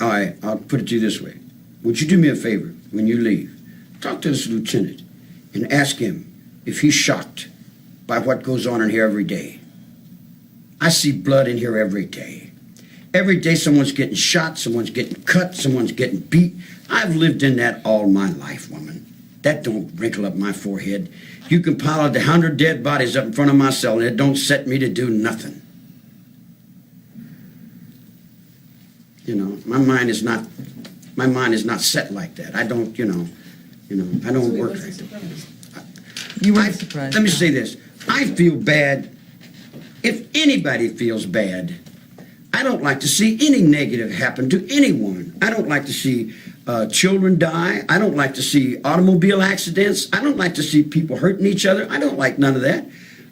All right, I'll put it to you this way. Would you do me a favor when you leave? Talk to this lieutenant. and ask him if he's shocked by what goes on in here every day. I see blood in here every day. Every day someone's getting shot, someone's getting cut, someone's getting beat. I've lived in that all my life, woman. That don't wrinkle up my forehead. You can pile out 100 dead bodies up in front of my cell and it don't set me to do nothing. You know, my mind is not set like that. I don't, I don't work like that. You weren't surprised. Let me say this. I feel bad. If anybody feels bad, I don't like to see any negative happen to anyone. I don't like to see children die. I don't like to see automobile accidents. I don't like to see people hurting each other. I don't like none of that.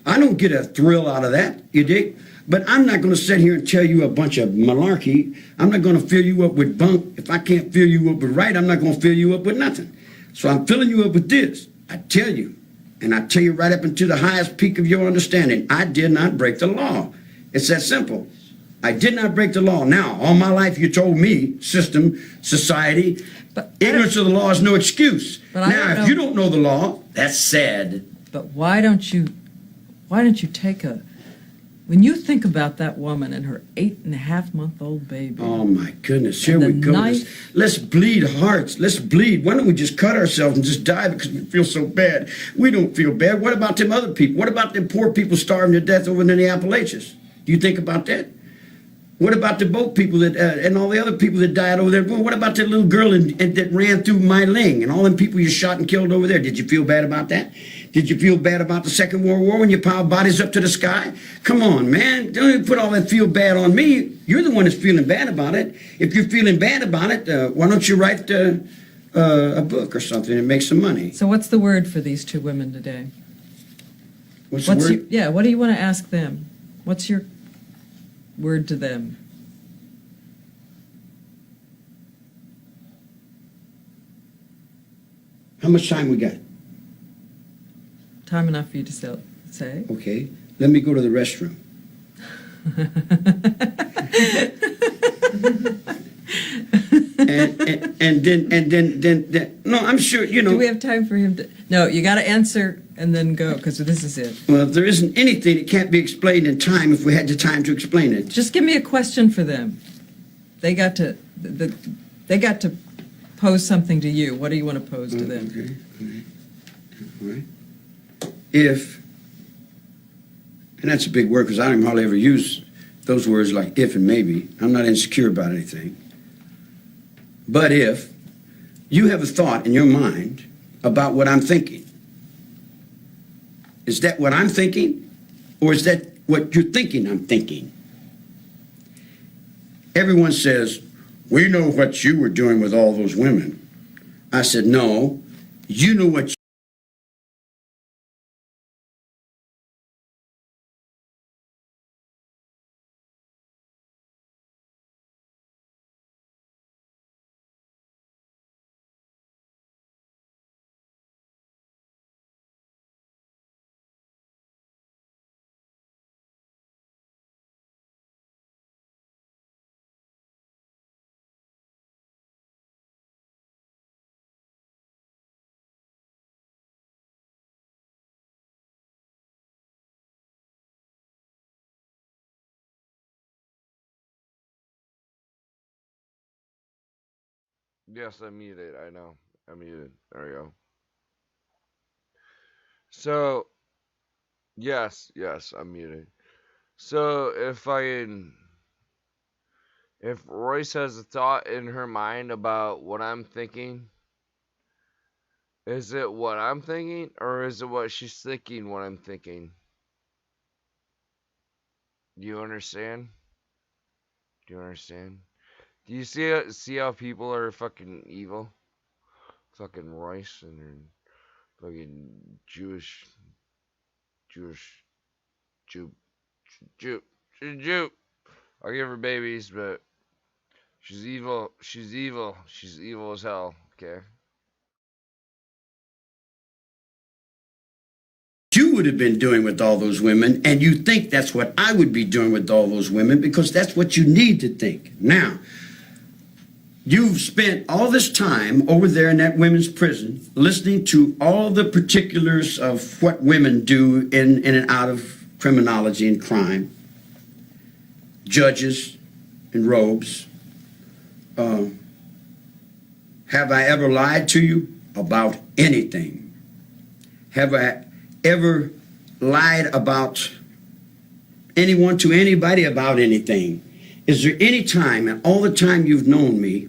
I don't get a thrill out of that, you dig? But I'm not going to sit here and tell you a bunch of malarkey. I'm not going to fill you up with bunk. If I can't fill you up with right, I'm not going to fill you up with nothing. So I'm filling you up with this. I tell you, and I tell you right up into the highest peak of your understanding, I did not break the law. It's that simple. I did not break the law. Now, all my life you told me, system, society, ignorance of the law is no excuse. Now, if you don't know the law, that's sad. But why don't you take when you think about that woman and her 8.5-month-old baby. Oh my goodness, here we go. Let's bleed hearts. Let's bleed. Why don't we just cut ourselves and just die because we feel so bad? We don't feel bad. What about them other people? What about them poor people starving to death over in the Appalachians? Do you think about that? What about the boat people that and all the other people that died over there? What about that little girl that ran through Meiling and all them people you shot and killed over there? Did you feel bad about that? Did you feel bad about the Second World War when you piled bodies up to the sky? Come on, man. Don't even put all that feel bad on me. You're the one that's feeling bad about it. If you're feeling bad about it, why don't you write a book or something and make some money? So what's the word for these two women today? What's the word? What do you want to ask them? What's your word to them? How much time we got? Time enough for you to say. Okay, let me go to the restroom. and then no, I'm sure Do we have time for him to? No, you got to answer and then go because this is it. Well, if there isn't anything that can't be explained in time, if we had the time to explain it. Just give me a question for them. They got to pose something to you. What do you want to pose to them? Okay. All right. If, and that's a big word because I don't hardly ever use those words like if and maybe. I'm not insecure about anything. But if you have a thought in your mind about what I'm thinking, is that what I'm thinking? Or is that what you're thinking I'm thinking? Everyone says, we know what you were doing with all those women. I said, no, you know what Yes, I'm muted. I know. I'm muted. There we go. So, yes, I'm muted. So, if Royce has a thought in her mind about what I'm thinking, is it what I'm thinking, or is it what she's thinking what I'm thinking? Do you understand? Do you see how people are fucking evil? Fucking Royce and her fucking Jew. I'll give her babies, but she's evil. She's evil as hell, okay? you would have been doing with all those women, and you think that's what I would be doing with all those women because that's what you need to think. Now, You've spent all this time over there in that women's prison listening to all the particulars of what women do in and out of criminology and crime. Judges in robes. Have I ever lied to you about anything? Have I ever lied about anyone to anybody about anything? Is there any time in all the time you've known me,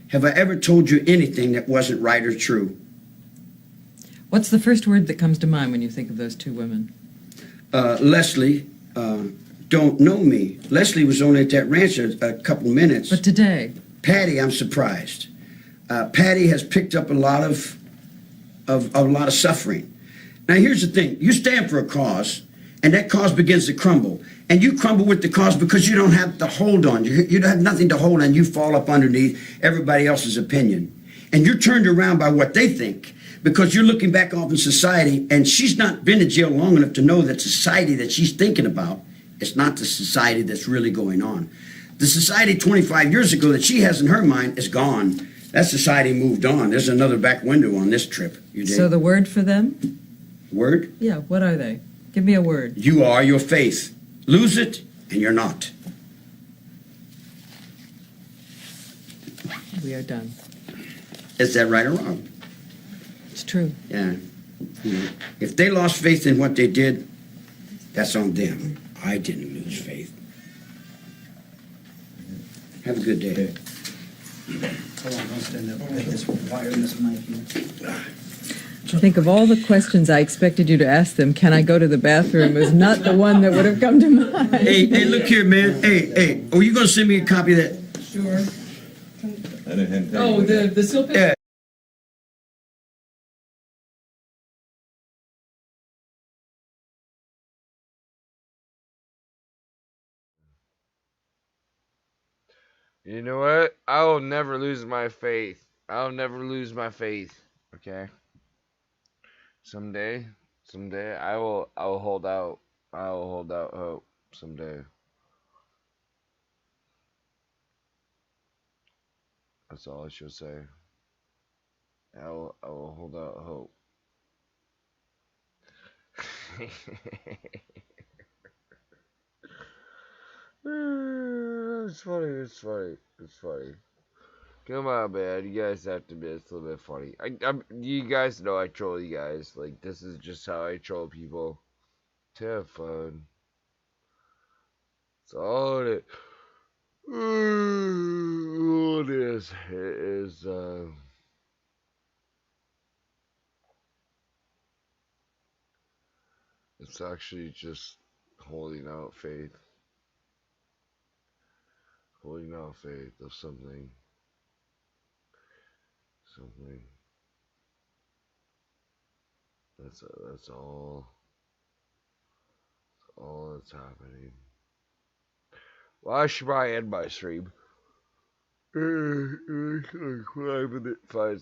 have I ever told you anything that wasn't right or true? What's the first word that comes to mind when you think of those two women? Leslie don't know me. Leslie was only at that ranch a couple minutes. But today? Patty, I'm surprised. Patty has picked up a lot of suffering. Now here's the thing: you stand for a cause, and that cause begins to crumble, and you crumble with the cause because you don't have to hold on. You don't have nothing to hold on. You fall up underneath everybody else's opinion, and you're turned around by what they think because you're looking back off in society, and she's not been in jail long enough to know that society that she's thinking about is not the society that's really going on. The society 25 years ago that she has in her mind is gone. That society moved on. There's another back window on this trip. You dig? So the word for them? Word? Yeah, what are they? Give me a word. You are your faith. Lose it, and you're not. We are done. Is that right or wrong? It's true. Yeah. You know, if they lost faith in what they did, that's on them. I didn't lose faith. Have a good day. Hold on, don't stand up. Take this wire and this knife here. I think of all the questions I expected you to ask them, can I go to the bathroom, is not the one that would have come to mind. Hey, look here, man. Hey, are you going to send me a copy of that? Sure. Oh, the still picture? Yeah. You know what? I will never lose my faith. I'll never lose my faith. Okay. Someday I will hold out. I will hold out hope someday. That's all I should say. I will hold out hope. It's funny. Come on, man. You guys have to admit it's a little bit funny. You guys know I troll you guys. Like, this is just how I troll people. To have fun. That's all it is. All it is it's actually just holding out faith. Holding out faith of something. That's all. That's all that's happening. Well, I should probably end my stream. It's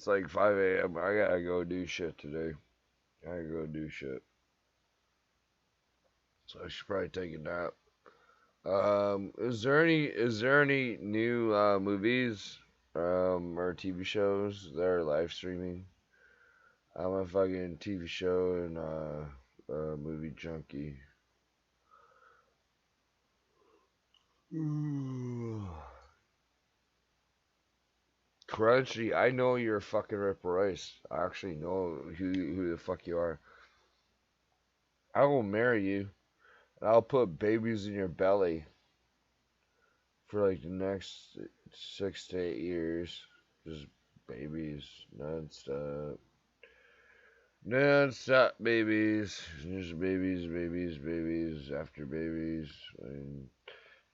like 5 a.m. I gotta go do shit today. So I should probably take a nap. Is there any new movies or TV shows that are live streaming? I'm a fucking TV show and movie junkie. Crunchy, I know you're a fucking Ripper Rice. I actually know who the fuck you are. I will marry you, and I'll put babies in your belly for like the next 6 to 8 years. Just babies, non-stop. Non-stop babies. Just babies after babies. And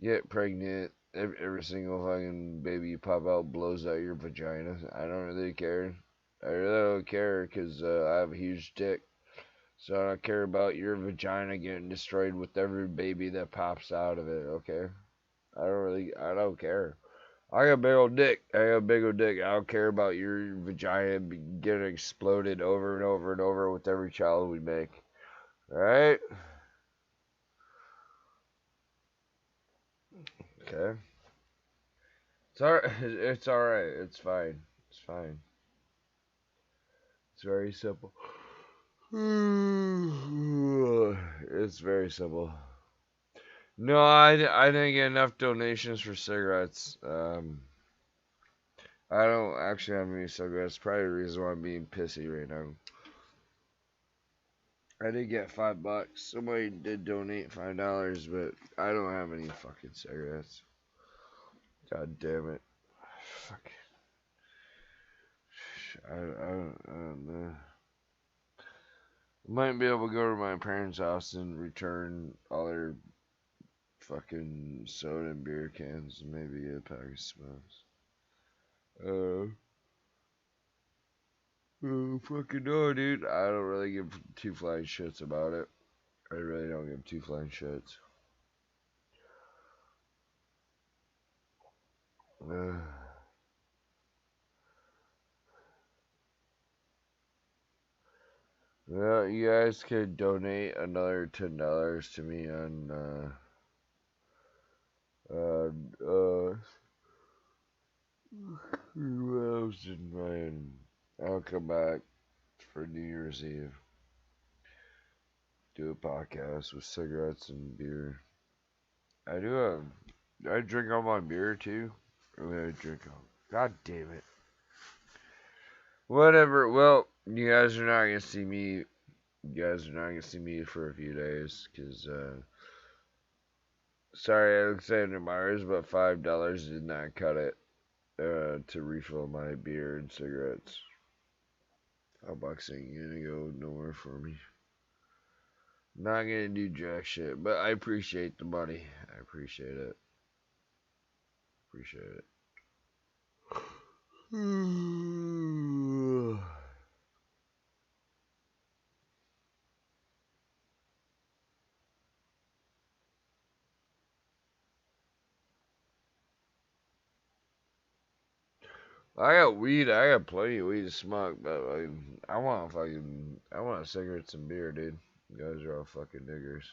get pregnant. Every single fucking baby you pop out blows out your vagina. I don't really care. I really don't care because I have a huge dick. So I don't care about your vagina getting destroyed with every baby that pops out of it, okay? I don't care. I got a big old dick. I don't care about your vagina getting exploded over and over and over with every child we make. Alright? Okay. It's alright. It's alright. It's fine. It's fine. It's very simple. It's very simple. No, I didn't get enough donations for cigarettes. I don't actually have any cigarettes. Probably the reason why I'm being pissy right now. I did get $5. Somebody did donate $5, but I don't have any fucking cigarettes. God damn it. Fuck. I don't know. Might be able to go to my parents' house and return all their fucking soda and beer cans and maybe get a pack of smokes. Fucking no, dude. I don't really give two flying shits about it. I really don't give two flying shits. Well, you guys could donate another $10 to me on who else in mine? I'll come back for New Year's Eve. Do a podcast with cigarettes and beer. I drink all my beer too. Or I drink all. God damn it. Whatever. Well, you guys are not gonna see me. You guys are not gonna see me for a few days, cause sorry, Alexander Myers, but $5 did not cut it to refill my beer and cigarettes. $5 ain't gonna go nowhere for me. Not gonna do jack shit, but I appreciate the money. I appreciate it. Appreciate it. I got weed. I got plenty of weed to smoke, but I want cigarettes and beer, dude. You guys are all fucking niggers.